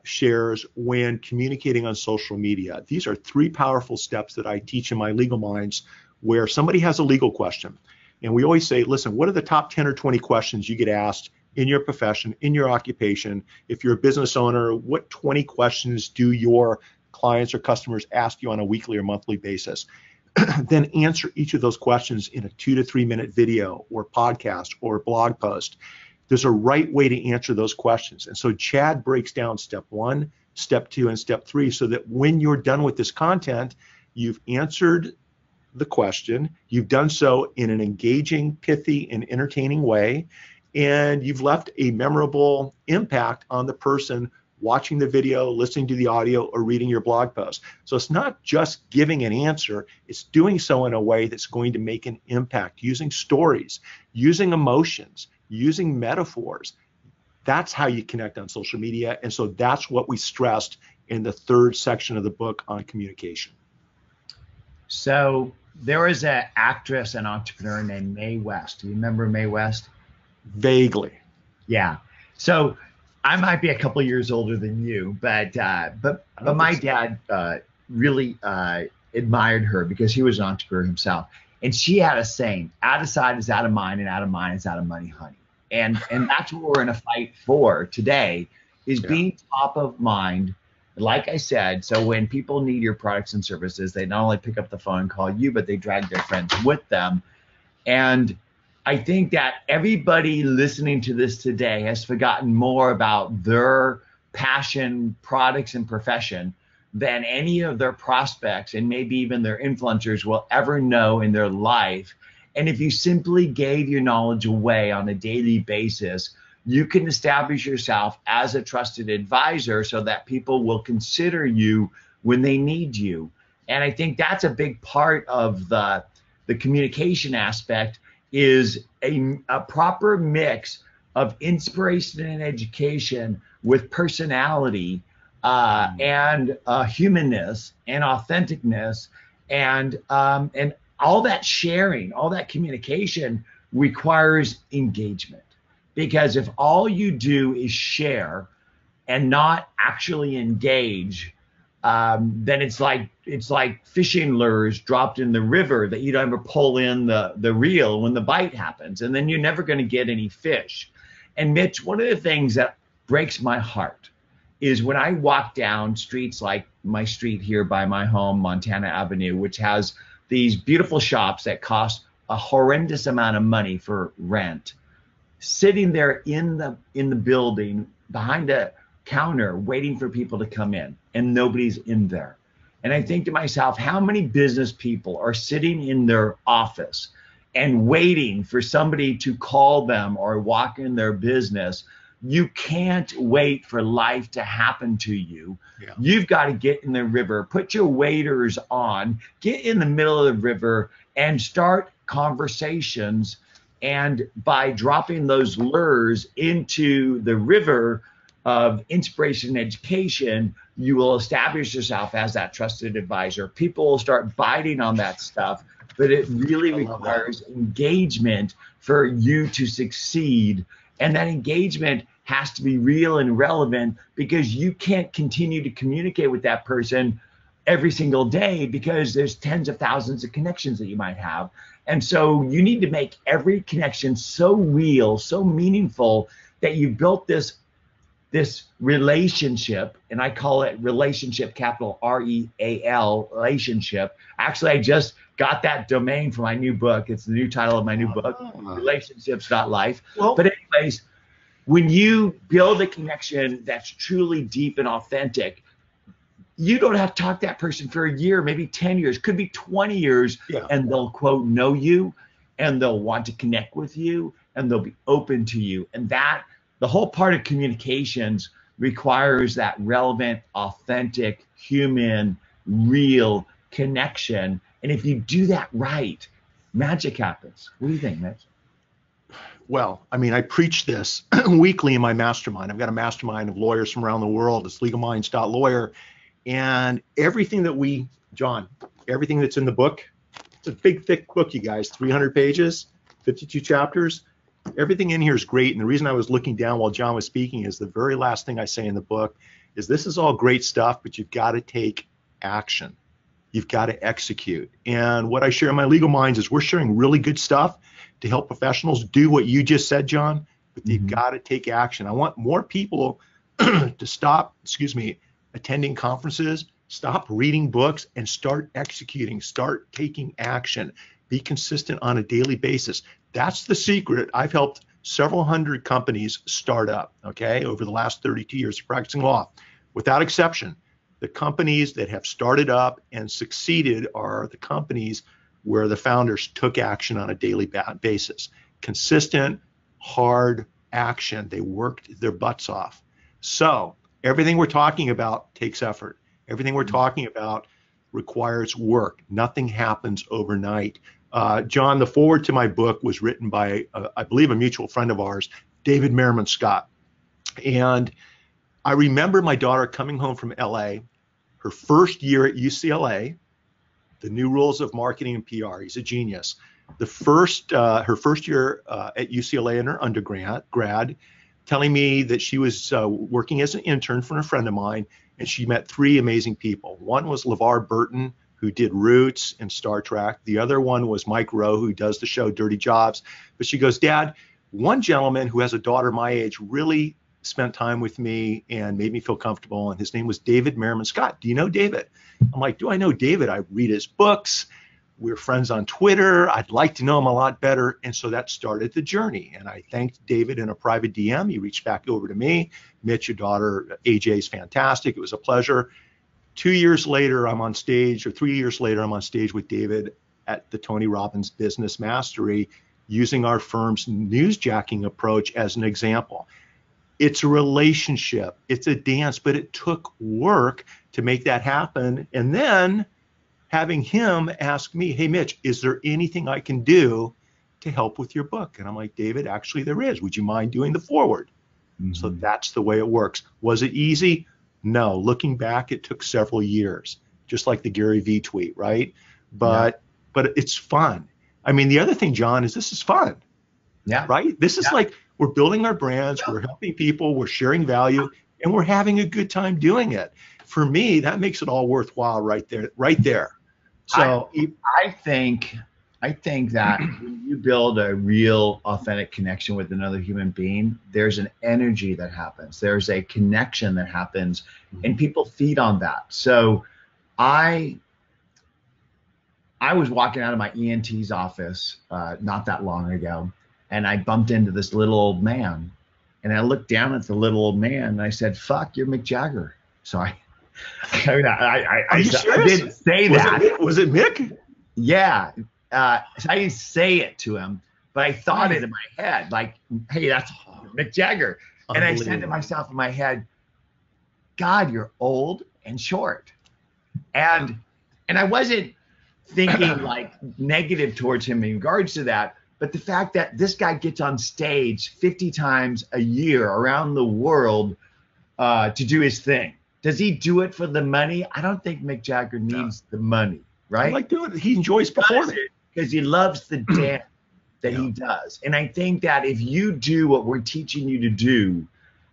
shares when communicating on social media. These are 3 powerful steps that I teach in my Legal Minds, where somebody has a legal question. And we always say, listen, what are the top 10 or 20 questions you get asked in your profession, in your occupation? If you're a business owner, what 20 questions do your clients or customers ask you on a weekly or monthly basis? Then answer each of those questions in a 2 to 3 minute video or podcast or blog post. There's a right way to answer those questions. And so Chad breaks down step 1, step 2, and step 3, so that when you're done with this content, you've answered the question, you've done so in an engaging, pithy, and entertaining way, and you've left a memorable impact on the person watching the video, listening to the audio, or reading your blog post. So it's not just giving an answer, it's doing so in a way that's going to make an impact, using stories, using emotions, using metaphors. That's how you connect on social media. And so that's what we stressed in the 3rd section of the book on communication. So there was an actress and entrepreneur named Mae West. Do you remember Mae West? Vaguely. Yeah. So I might be a couple years older than you, but my dad really admired her because he was an entrepreneur himself. And she had a saying, out of sight is out of mind, and out of mind is out of money, honey. And that's what we're in a fight for today, is being top of mind. Like I said, so when people need your products and services, they not only pick up the phone and call you, but they drag their friends with them. And I think that everybody listening to this today has forgotten more about their passion, products, and profession than any of their prospects and maybe even their influencers will ever know in their life. And if you simply gave your knowledge away on a daily basis, you can establish yourself as a trusted advisor so that people will consider you when they need you. And I think that's a big part of the communication aspect, is a proper mix of inspiration and education with personality and humanness and authenticness, and all that sharing, all that communication requires engagement. Because if all you do is share and not actually engage, then it's like fishing lures dropped in the river that you don't ever pull in the reel when the bite happens, and then you're never going to get any fish. And Mitch, one of the things that breaks my heart is when I walk down streets like my street here by my home, Montana Avenue, which has these beautiful shops that cost a horrendous amount of money for rent, sitting there in the building behind a counter waiting for people to come in, and nobody's in there. And I think to myself, how many business people are sitting in their office and waiting for somebody to call them or walk in their business? You can't wait for life to happen to you. Yeah. You've got to get in the river, put your waders on, get in the middle of the river and start conversations. And by dropping those lures into the river of inspiration and education, you will establish yourself as that trusted advisor. People will start biting on that stuff, but it really requires engagement for you to succeed. And that engagement has to be real and relevant, because you can't continue to communicate with that person every single day, because there's tens of thousands of connections that you might have. And so you need to make every connection so real, so meaningful, that you built this relationship, and I call it relationship, capital REAL, relationship. Actually, I just got that domain for my new book. It's the new title of my new book, Relationships.life. Well, but anyways, when you build a connection that's truly deep and authentic, you don't have to talk to that person for a year, maybe 10 years, could be 20 years, Yeah. and they'll quote know you, and they'll want to connect with you, and they'll be open to you. And that the whole part of communications requires that relevant, authentic, human, real connection. And if you do that right, magic happens. What do you think, Mitch? Well, I mean, I preach this weekly in my mastermind. I've got a mastermind of lawyers from around the world. It's legalminds.lawyer. And everything that John, everything that's in the book, it's a big, thick book, you guys, 300 pages, 52 chapters. Everything in here is great. And the reason I was looking down while John was speaking is the very last thing I say in the book is this is all great stuff, but you've got to take action. You've got to execute. And what I share in my Legal Minds is we're sharing really good stuff to help professionals do what you just said, John, but you've got to take action. I want more people to stop, attending conferences, stop reading books, and start executing, start taking action. Be consistent on a daily basis. That's the secret. I've helped several hundred companies start up, okay, over the last 32 years of practicing law. Without exception, the companies that have started up and succeeded are the companies where the founders took action on a daily basis. Consistent, hard action. They worked their butts off. So everything we're talking about takes effort. Everything we're talking about requires work. Nothing happens overnight. John, the foreword to my book was written by, I believe, a mutual friend of ours, David Merriman Scott. And I remember my daughter coming home from LA, her first year at UCLA, the new rules of marketing and PR. He's a genius. Her first year at UCLA in her undergrad, telling me that she was working as an intern for a friend of mine, and she met three amazing people. One was LeVar Burton, who did Roots and Star Trek. The other one was Mike Rowe, who does the show Dirty Jobs. But she goes, Dad, one gentleman who has a daughter my age really spent time with me and made me feel comfortable, and his name was David Merriman Scott. Do you know David? I'm like, do I know David? I read his books. We're friends on Twitter. I'd like to know him a lot better. And so that started the journey. And I thanked David in a private DM. He reached back over to me. Mitch, your daughter, AJ, is fantastic. It was a pleasure. 2 years later, I'm on stage, or 3 years later, I'm on stage with David at the Tony Robbins Business Mastery, using our firm's newsjacking approach as an example. It's a relationship. It's a dance, but it took work to make that happen. And then having him ask me, hey, Mitch, is there anything I can do to help with your book? And I'm like, David, actually there is. Would you mind doing the foreword? So that's the way it works. Was it easy? No. Looking back, it took several years, just like the Gary Vee tweet, right? But it's fun. I mean, the other thing, John, is this is fun. Yeah. Right? This is like we're building our brands, we're helping people, we're sharing value, and we're having a good time doing it. For me, that makes it all worthwhile right there. So I think that when you build a real authentic connection with another human being, there's an energy that happens. There's a connection that happens, and people feed on that. So I was walking out of my ENT's office not that long ago, and I bumped into this little old man, and I looked down at the little old man, and I said, "Fuck, you're Mick Jagger." So I didn't say that. Was it Mick? Yeah. So I didn't say it to him, but I thought it in my head, like, hey, that's Mick Jagger. And I said to myself in my head, God, you're old and short. And I wasn't thinking like negative towards him in regards to that, but the fact that this guy gets on stage 50 times a year around the world to do his thing. Does he do it for the money? I don't think Mick Jagger needs the money, right? I like doing it. He enjoys performing. Because he loves the dance that he does. And I think that if you do what we're teaching you to do,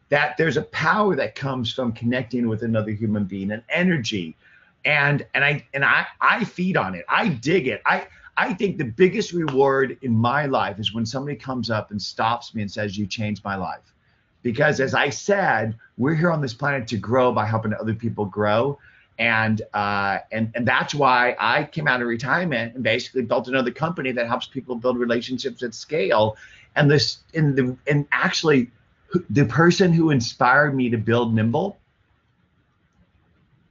that there's a power that comes from connecting with another human being, an energy. And I feed on it. I dig it. I think the biggest reward in my life is when somebody comes up and stops me and says, you changed my life. Because as I said, we're here on this planet to grow by helping other people grow. And that's why I came out of retirement and basically built another company that helps people build relationships at scale. And actually the person who inspired me to build Nimble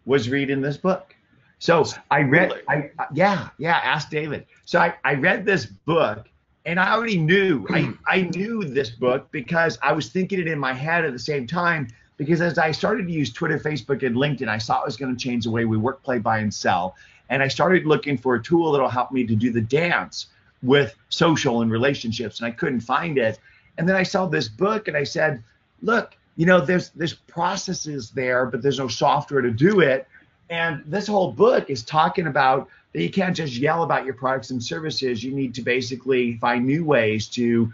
was reading this book. So I read, Really? ask David. So I read this book, and I already knew, I knew this book because I was thinking it in my head at the same time. Because as I started to use Twitter, Facebook, and LinkedIn, I saw it was going to change the way we work, play, buy, and sell. And I started looking for a tool that'll help me to do the dance with social and relationships, and I couldn't find it. And then I saw this book, and I said, look, there's processes there, but there's no software to do it. And this whole book is talking about that you can't just yell about your products and services. You need to basically find new ways to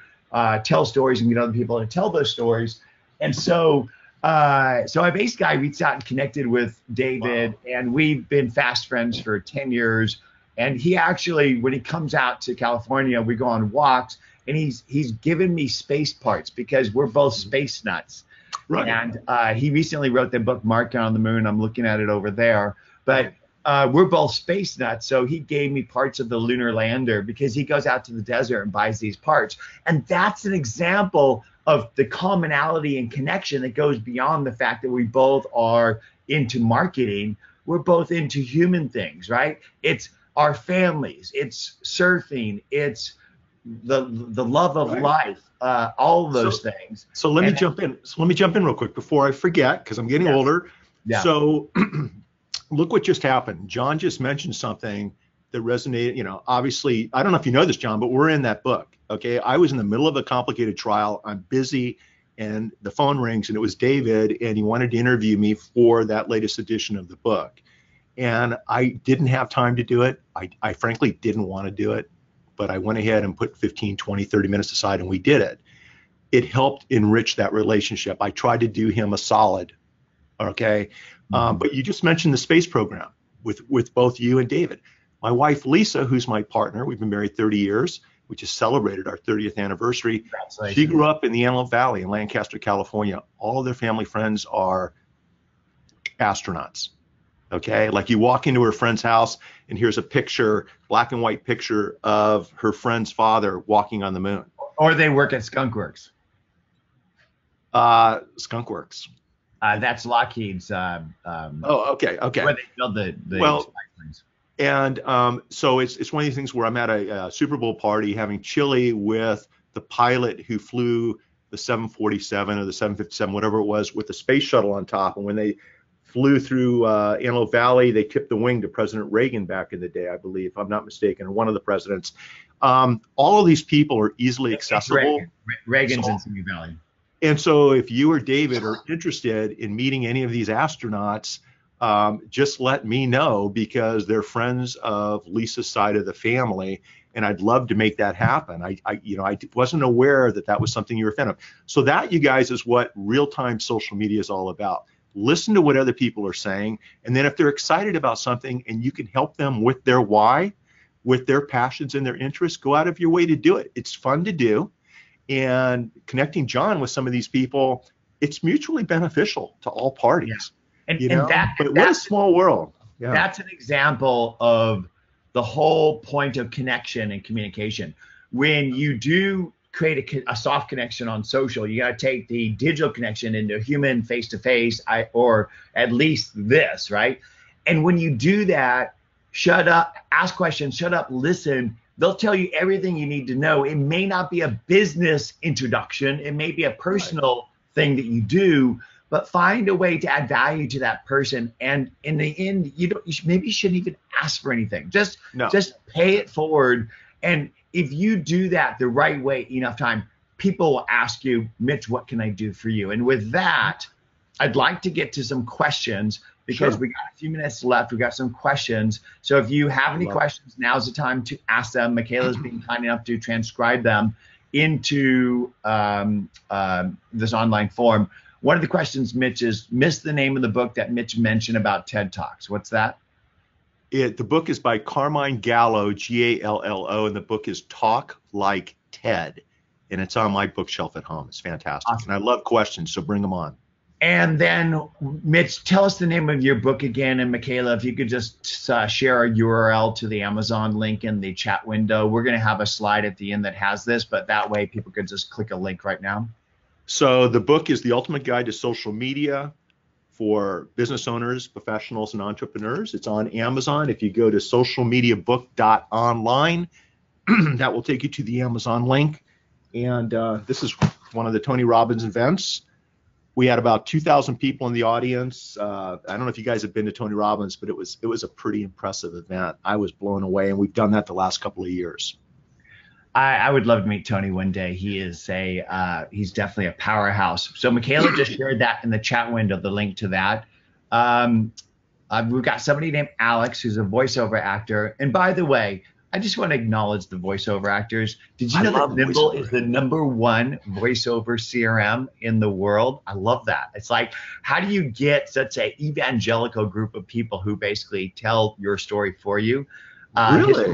tell stories and get other people to tell those stories. And so I reached out and connected with David, and we've been fast friends for 10 years. And he actually, when he comes out to California, we go on walks, and he's given me space parts because we're both space nuts. Right. And he recently wrote the book Marking on the Moon. I'm looking at it over there. But we're both space nuts. So he gave me parts of the lunar lander because he goes out to the desert and buys these parts. And that's an example of the commonality and connection that goes beyond the fact that we both are into marketing. We're both into human things, right? It's our families, it's surfing, it's the love of life, all of those things. So let me jump in. Real quick before I forget, because I'm getting older. Yeah. So look what just happened. John just mentioned something that resonated. Obviously, I don't know if you know this, John, but we're in that book. Okay. I was in the middle of a complicated trial. I'm busy, and the phone rings, and it was David, and he wanted to interview me for that latest edition of the book. And I didn't have time to do it. I frankly didn't want to do it, but I went ahead and put 15, 20, 30 minutes aside, and we did it. It helped enrich that relationship. I tried to do him a solid. Okay. But you just mentioned the space program with both you and David. My wife, Lisa, who's my partner, we've been married 30 years. We just celebrated our 30th anniversary. She grew up in the Antelope Valley in Lancaster, California. All of their family friends are astronauts. Okay. Like you walk into her friend's house, and here's a picture, black and white picture of her friend's father walking on the moon. Or they work at Skunkworks. Skunkworks. That's Lockheed's. Okay. Where they build the things. And so it's one of these things where I'm at a Super Bowl party having chili with the pilot who flew the 747 or the 757, whatever it was, with the space shuttle on top. And when they flew through Antelope Valley, they tipped the wing to President Reagan back in the day, I believe, if I'm not mistaken, or one of the presidents. All of these people are easily accessible. Reagan's in Simi Valley. And so if you or David are interested in meeting any of these astronauts, just let me know, because they're friends of Lisa's side of the family, and I'd love to make that happen. I wasn't aware that was something you were a fan of. So that, you guys, is what real-time social media is all about. Listen to what other people are saying, and then if they're excited about something and you can help them with their why, with their passions and their interests, go out of your way to do it. It's fun to do. And connecting John with some of these people, it's mutually beneficial to all parties. Yeah. But what a small world. Yeah. That's an example of the whole point of connection and communication. When you do create a soft connection on social, you got to take the digital connection into human face-to-face, or at least this, right? And when you do that, shut up, ask questions, shut up, listen. They'll tell you everything you need to know. It may not be a business introduction. It may be a personal thing that you do, but find a way to add value to that person. And in the end, maybe you shouldn't even ask for anything. Just pay it forward. And if you do that the right way enough time, people will ask you, Mitch, what can I do for you? And with that, I'd like to get to some questions, because we got a few minutes left. We got some questions. So if you have any questions, now's the time to ask them. Michaela's being kind enough to transcribe them into this online form. One of the questions, Mitch, is miss the name of the book that Mitch mentioned about TED Talks. What's that? The book is by Carmine Gallo, Gallo, and the book is Talk Like TED. And it's on my bookshelf at home. It's fantastic. Awesome. And I love questions, so bring them on. And then, Mitch, tell us the name of your book again. And Michaela, if you could just share a URL to the Amazon link in the chat window. We're going to have a slide at the end that has this, but that way people could just click a link right now. So the book is The Ultimate Guide to Social Media, for business owners, professionals, and entrepreneurs. It's on Amazon. If you go to socialmediabook.online, that will take you to the Amazon link. And this is one of the Tony Robbins events. We had about 2,000 people in the audience. I don't know if you guys have been to Tony Robbins, but it was a pretty impressive event. I was blown away, and we've done that the last couple of years. I would love to meet Tony one day. He's definitely a powerhouse. So Michaela just shared that in the chat window, the link to that. We've got somebody named Alex who's a voiceover actor. And by the way, I just want to acknowledge the voiceover actors. Did you know that Nimble is the #1 voiceover CRM in the world? I love that. It's like, how do you get such an evangelical group of people who basically tell your story for you? Really?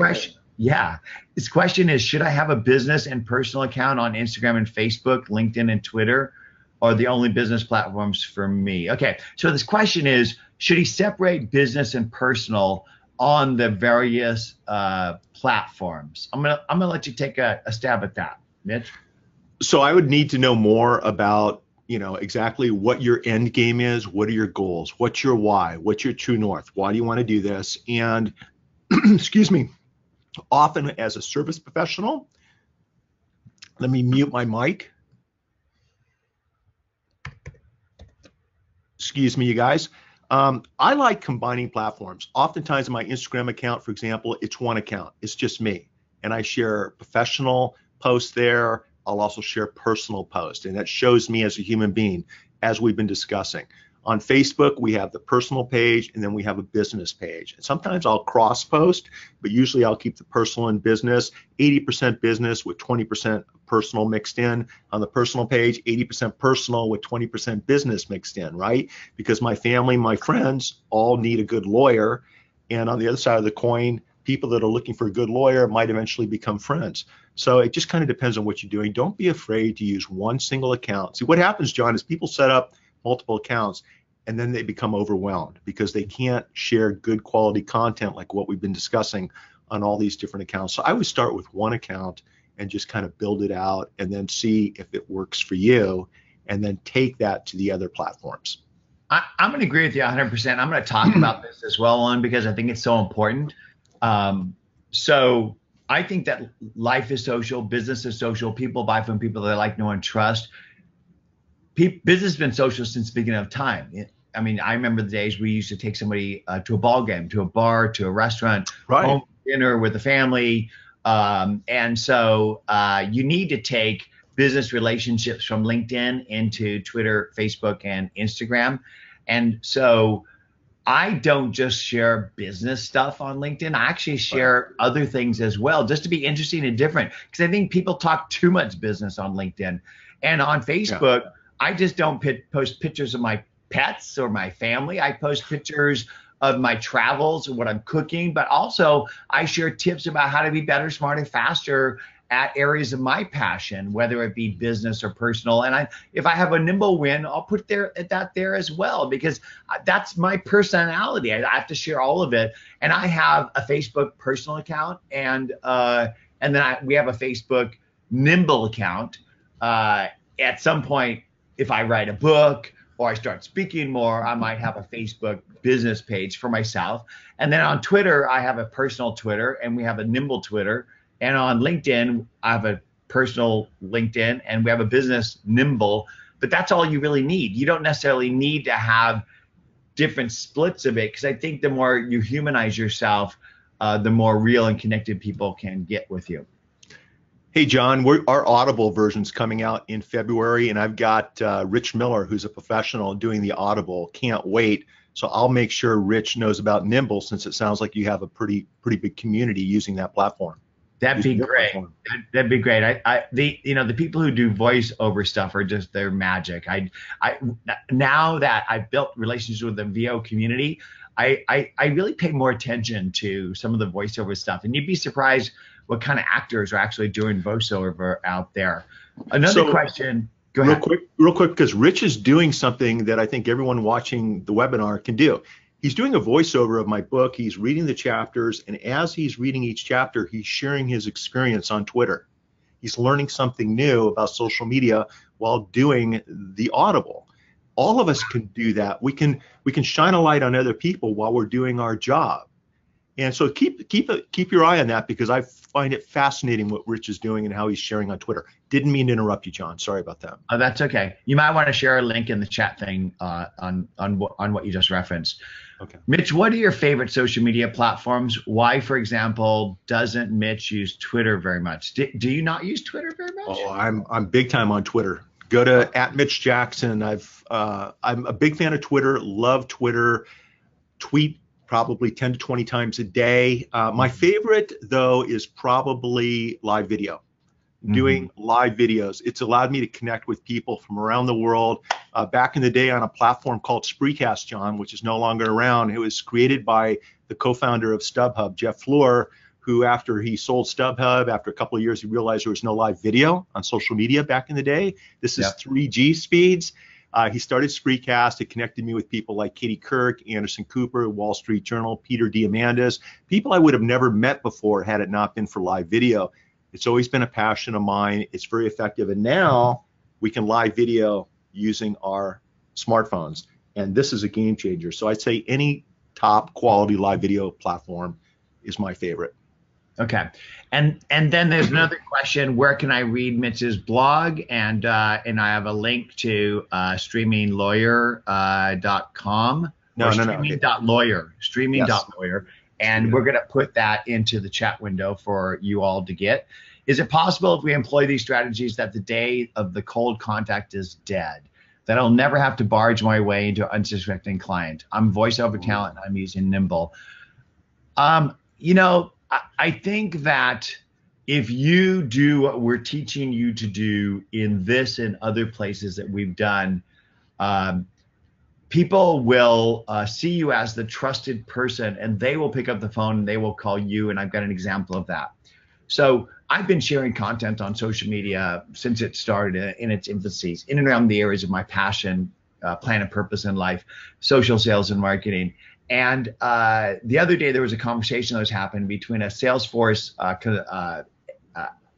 His question is, should I have a business and personal account on Instagram and Facebook, LinkedIn and Twitter, or the only business platforms for me? Okay, so this question is, should he separate business and personal on the various platforms? I'm gonna let you take a stab at that, Mitch. So I would need to know more about, exactly what your end game is. What are your goals? What's your why? What's your true north? Why do you want to do this? And excuse me, often as a service professional, let me mute my mic. Excuse me, you guys. I like combining platforms. Oftentimes in my Instagram account, for example, it's one account. It's just me. And I share professional posts there. I'll also share personal posts. And that shows me as a human being, as we've been discussing. On Facebook, we have the personal page, and then we have a business page. And sometimes I'll cross post, but usually I'll keep the personal and business, 80% business with 20% personal mixed in. On the personal page, 80% personal with 20% business mixed in, right? Because my family, my friends all need a good lawyer. And on the other side of the coin, people that are looking for a good lawyer might eventually become friends. So it just kind of depends on what you're doing. Don't be afraid to use one single account. See, what happens, John, is people set up multiple accounts, and then they become overwhelmed because they can't share good quality content like what we've been discussing on all these different accounts. So I would start with one account and just kind of build it out and then see if it works for you, and then take that to the other platforms. I'm going to agree with you 100%. I'm going to talk about this as well, because I think it's so important. So I think that life is social, business is social. People buy from people they like, know, and trust. Business has been social since the beginning of time. I mean, I remember the days we used to take somebody to a ball game, to a bar, to a restaurant, right, home dinner with the family. And so you need to take business relationships from LinkedIn into Twitter, Facebook, and Instagram. And so I don't just share business stuff on LinkedIn. I actually share other things as well, just to be interesting and different, because I think people talk too much business on LinkedIn. And on Facebook, I just don't post pictures of my pets or my family. I post pictures of my travels and what I'm cooking, but also I share tips about how to be better, smarter, faster at areas of my passion, whether it be business or personal. And if I have a nimble win, I'll put that there as well, because that's my personality. I have to share all of it. And I have a Facebook personal account, and then we have a Facebook Nimble account. At some point, if I write a book or I start speaking more, I might have a Facebook business page for myself. And then on Twitter, I have a personal Twitter, and we have a Nimble Twitter. And on LinkedIn, I have a personal LinkedIn, and we have a business Nimble. But that's all you really need. You don't necessarily need to have different splits of it, because I think the more you humanize yourself, the more real and connected people can get with you. Hey, John, our Audible version's coming out in February, and I've got Rich Miller, who's a professional, doing the Audible. Can't wait. So I'll make sure Rich knows about Nimble, since it sounds like you have a pretty big community using that platform. That'd be great. That'd be great. The people who do voiceover stuff are just, they're magic. Now that I've built relationships with the VO community, I really pay more attention to some of the voiceover stuff, and you'd be surprised what kind of actors are actually doing voiceover out there. Another question. Go ahead. Real quick, because Rich is doing something that I think everyone watching the webinar can do. He's doing a voiceover of my book. He's reading the chapters, and as he's reading each chapter, he's sharing his experience on Twitter. He's learning something new about social media while doing the Audible. All of us can do that. We can shine a light on other people while we're doing our job. And so keep your eye on that, because I find it fascinating what Rich is doing and how he's sharing on Twitter. Didn't mean to interrupt you, John. Sorry about that. Oh, that's okay. You might want to share a link in the chat thing on what you just referenced. Okay. Mitch, what are your favorite social media platforms? Why, for example, doesn't Mitch use Twitter very much? Do you not use Twitter very much? Oh, I'm big time on Twitter. Go to @MitchJackson. I'm a big fan of Twitter. Love Twitter. Tweet probably 10 to 20 times a day. My favorite, though, is probably live video. Doing live videos. It's allowed me to connect with people from around the world. Back in the day on a platform called Spreecast, John, which is no longer around. It was created by the co-founder of StubHub, Jeff Fleur, who, after he sold StubHub, after a couple of years, he realized there was no live video on social media back in the day. This is 3G speeds. He started Spreecast. It connected me with people like Katie Kirk, Anderson Cooper, Wall Street Journal, Peter Diamandis, people I would have never met before had it not been for live video. It's always been a passion of mine. It's very effective. And now we can live video using our smartphones. And this is a game changer. So I'd say any top quality live video platform is my favorite. Okay. And then there's another question. Where can I read Mitch's blog? And I have a link to streaminglawyer.com. Streaming.lawyer. Streaming.lawyer. And we're going to put that into the chat window for you all to get. Is it possible, if we employ these strategies, that the day of the cold contact is dead? That I'll never have to barge my way into an unsuspecting client? I'm voiceover talent. I'm using Nimble. I think that if you do what we're teaching you to do in this and other places that we've done, people will see you as the trusted person, and they will pick up the phone and they will call you. And I've got an example of that. So I've been sharing content on social media since it started in its infancies, in and around the areas of my passion, plan and purpose in life, social sales and marketing. And the other day there was a conversation that was happening between a Salesforce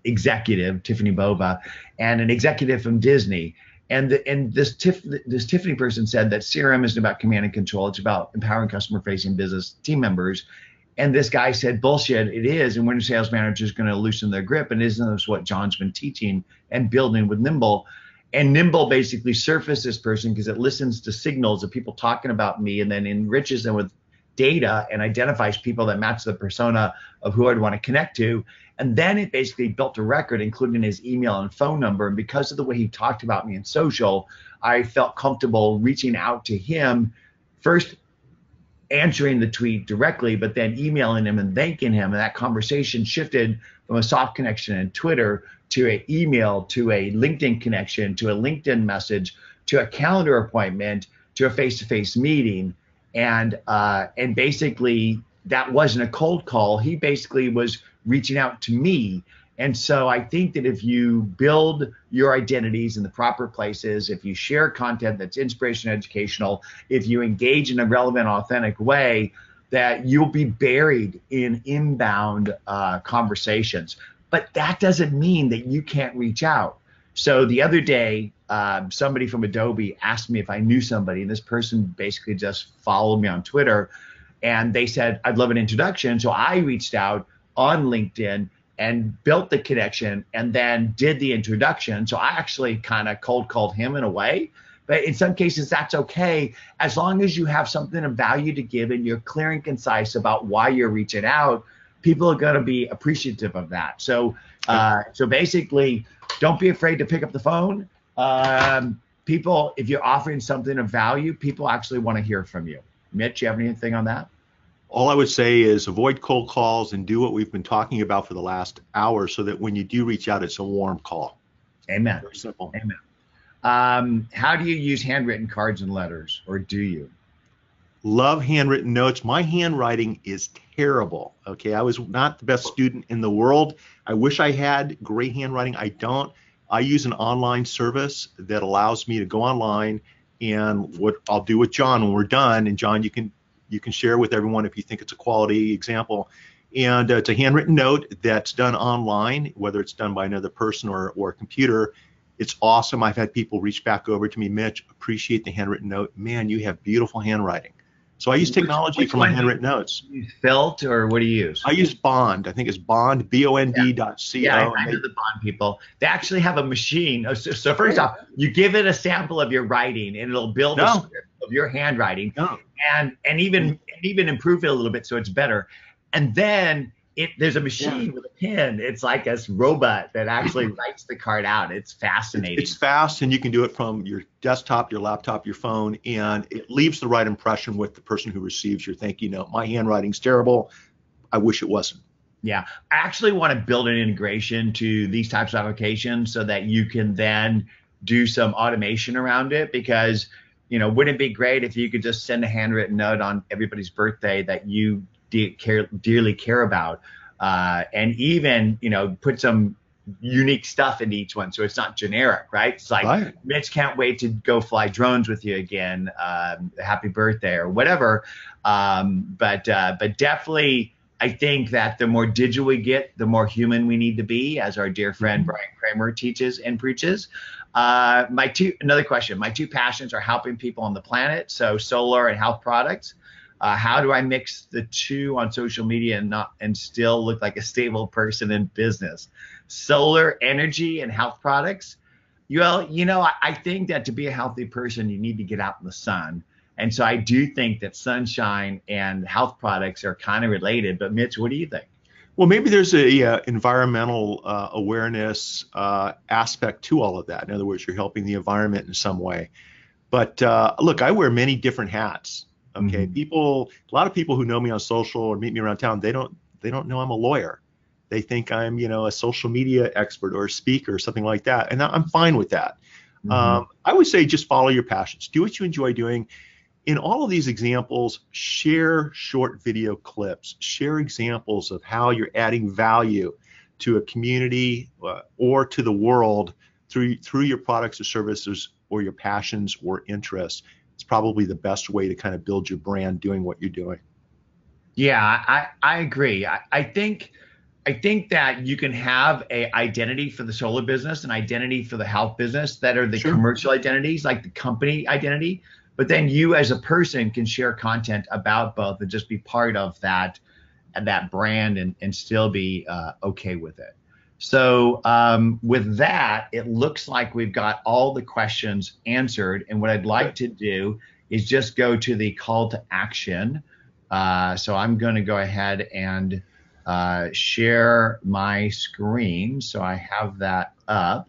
executive, Tiffany Bova, and an executive from Disney. And this Tiffany person said that CRM isn't about command and control. It's about empowering customer-facing business team members. And this guy said, bullshit, it is. And when a sales manager is going to loosen their grip, and isn't this what John's been teaching and building with Nimble? And Nimble basically surfaced this person because it listens to signals of people talking about me and then enriches them with data and identifies people that match the persona of who I'd want to connect to. And then it basically built a record, including his email and phone number. And because of the way he talked about me in social, I felt comfortable reaching out to him, first answering the tweet directly, but then emailing him and thanking him. And that conversation shifted from a soft connection in Twitter to an email, to a LinkedIn connection, to a LinkedIn message, to a calendar appointment, to a face-to-face meeting. And basically that wasn't a cold call. He basically was reaching out to me. And so I think that if you build your identities in the proper places, if you share content that's inspirational, educational, if you engage in a relevant, authentic way, that you'll be buried in inbound conversations. But that doesn't mean that you can't reach out. So the other day, somebody from Adobe asked me if I knew somebody, and this person basically just followed me on Twitter, and they said, I'd love an introduction. So I reached out on LinkedIn and built the connection and then did the introduction. So I actually kind of cold called him in a way, but in some cases that's okay, as long as you have something of value to give and you're clear and concise about why you're reaching out. People are going to be appreciative of that. So basically, don't be afraid to pick up the phone. People, if you're offering something of value, people actually want to hear from you. Mitch, you have anything on that? All I would say is avoid cold calls and do what we've been talking about for the last hour so that when you do reach out, it's a warm call. Amen. Very simple. Amen. How do you use handwritten cards and letters, or do you? Love handwritten notes. My handwriting is terrible. Okay, I was not the best student in the world. I wish I had great handwriting. I don't. I use an online service that allows me to go online, and what I'll do with John when we're done, and John, you can share with everyone if you think it's a quality example. And it's a handwritten note that's done online, whether it's done by another person or a computer. It's awesome. I've had people reach back over to me, Mitch, appreciate the handwritten note. Man, you have beautiful handwriting. So I use technology for my handwritten notes. Do you use Felt, or what do you use? I use Bond. I think it's Bond, Bond.co. Yeah, I know the Bond people. They actually have a machine. So first off, you give it a sample of your writing, and it'll build a script of your handwriting, and even improve it a little bit so it's better. And then there's a machine with a pen. It's like a robot that actually writes the card out. It's fascinating. It's fast, and you can do it from your desktop, your laptop, your phone, and it leaves the right impression with the person who receives your thank you note. My handwriting's terrible. I wish it wasn't. Yeah, I actually want to build an integration to these types of applications so that you can then do some automation around it, because, wouldn't it be great if you could just send a handwritten note on everybody's birthday that you dearly care about, and even put some unique stuff into each one, so it's not generic, right? It's like, Mitch, can't wait to go fly drones with you again, happy birthday or whatever. But definitely, I think that the more digital we get, the more human we need to be, as our dear friend Brian Kramer teaches and preaches. Another question. My two passions are helping people on the planet, so solar and health products. How do I mix the two on social media and still look like a stable person in business? Solar energy and health products. Well, I think that to be a healthy person, you need to get out in the sun. And so I do think that sunshine and health products are kind of related. But Mitch, what do you think? Well, maybe there's a environmental awareness aspect to all of that. In other words, you're helping the environment in some way. But look, I wear many different hats. Okay, a lot of people who know me on social or meet me around town, they don't know I'm a lawyer. They think I'm, a social media expert or a speaker or something like that, and I'm fine with that. I would say just follow your passions. Do what you enjoy doing. In all of these examples, share short video clips. Share examples of how you're adding value to a community or to the world through your products or services or your passions or interests. It's probably the best way to kind of build your brand doing what you're doing. Yeah, I agree. I think that you can have an identity for the solar business, an identity for the health business that are the commercial identities, like the company identity. But then you as a person can share content about both and just be part of that brand and still be okay with it. So with that, it looks like we've got all the questions answered. And what I'd like to do is just go to the call to action. So I'm going to go ahead and share my screen. So I have that up.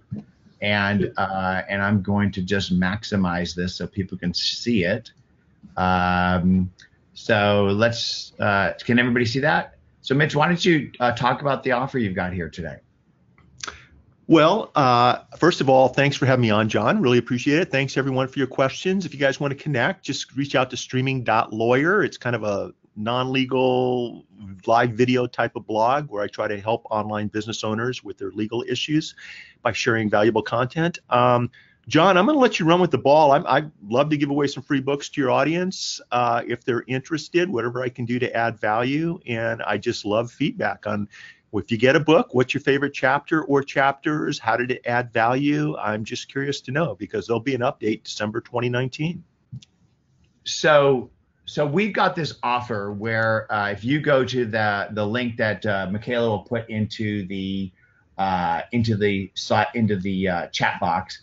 And I'm going to just maximize this so people can see it. So let's, can everybody see that? So Mitch, why don't you talk about the offer you've got here today? Well, first of all, thanks for having me on, John. Really appreciate it. Thanks everyone for your questions. If you guys want to connect, just reach out to streaming.lawyer. It's kind of a non-legal live video type of blog where I try to help online business owners with their legal issues by sharing valuable content. John, I'm going to let you run with the ball. I'd love to give away some free books to your audience if they're interested, whatever I can do to add value. And I just love feedback on, if you get a book, what's your favorite chapter or chapters? How did it add value? I'm just curious to know, because there'll be an update December 2019. So we've got this offer where if you go to the link that Michaela will put into the chat box,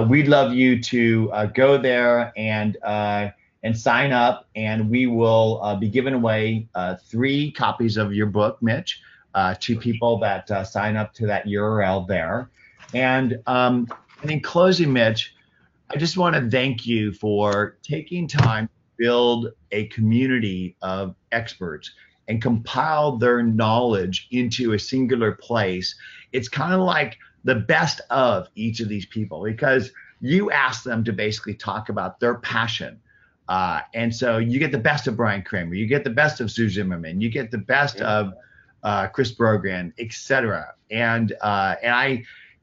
we'd love you to go there and sign up, and we will be giving away 3 copies of your book, Mitch, to people that sign up to that URL there. And in closing, Mitch, I just want to thank you for taking time to build a community of experts and compile their knowledge into a singular place. It's kind of like the best of each of these people, because you ask them to basically talk about their passion. And so you get the best of Brian Kramer, you get the best of Sue Zimmerman, you get the best of Chris Brogan, etc. And I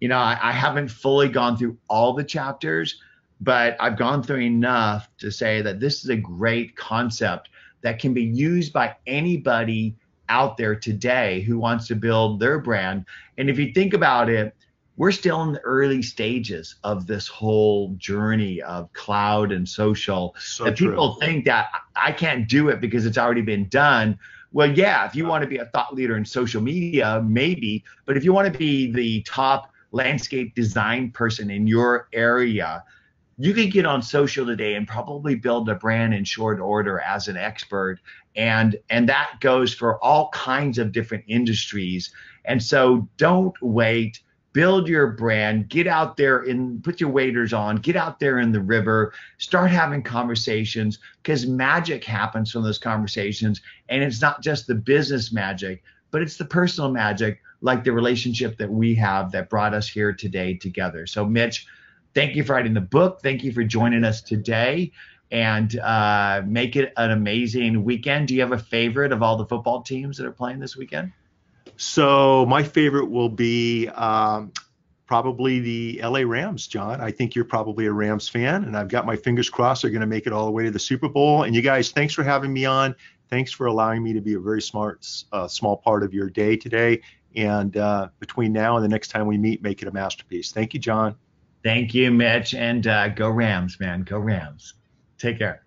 haven't fully gone through all the chapters, but I've gone through enough to say that this is a great concept that can be used by anybody out there today who wants to build their brand. And if you think about it, we're still in the early stages of this whole journey of cloud and social. So That true. people think that I can't do it because it's already been done. Well, yeah, if you want to be a thought leader in social media, maybe, but if you want to be the top landscape design person in your area, you can get on social today and probably build a brand in short order as an expert. And that goes for all kinds of different industries. And so don't wait. Build your brand, get out there and put your waders on, get out there in the river, start having conversations, because magic happens from those conversations. And it's not just the business magic, but it's the personal magic, like the relationship that we have that brought us here today together. So Mitch, thank you for writing the book. Thank you for joining us today, and make it an amazing weekend. Do you have a favorite of all the football teams that are playing this weekend? So my favorite will be probably the LA Rams, John. I think you're probably a Rams fan, and I've got my fingers crossed they're going to make it all the way to the Super Bowl. And you guys, thanks for having me on. Thanks for allowing me to be a very small part of your day today. And between now and the next time we meet, make it a masterpiece. Thank you, John. Thank you, Mitch, and go Rams, man. Go Rams. Take care.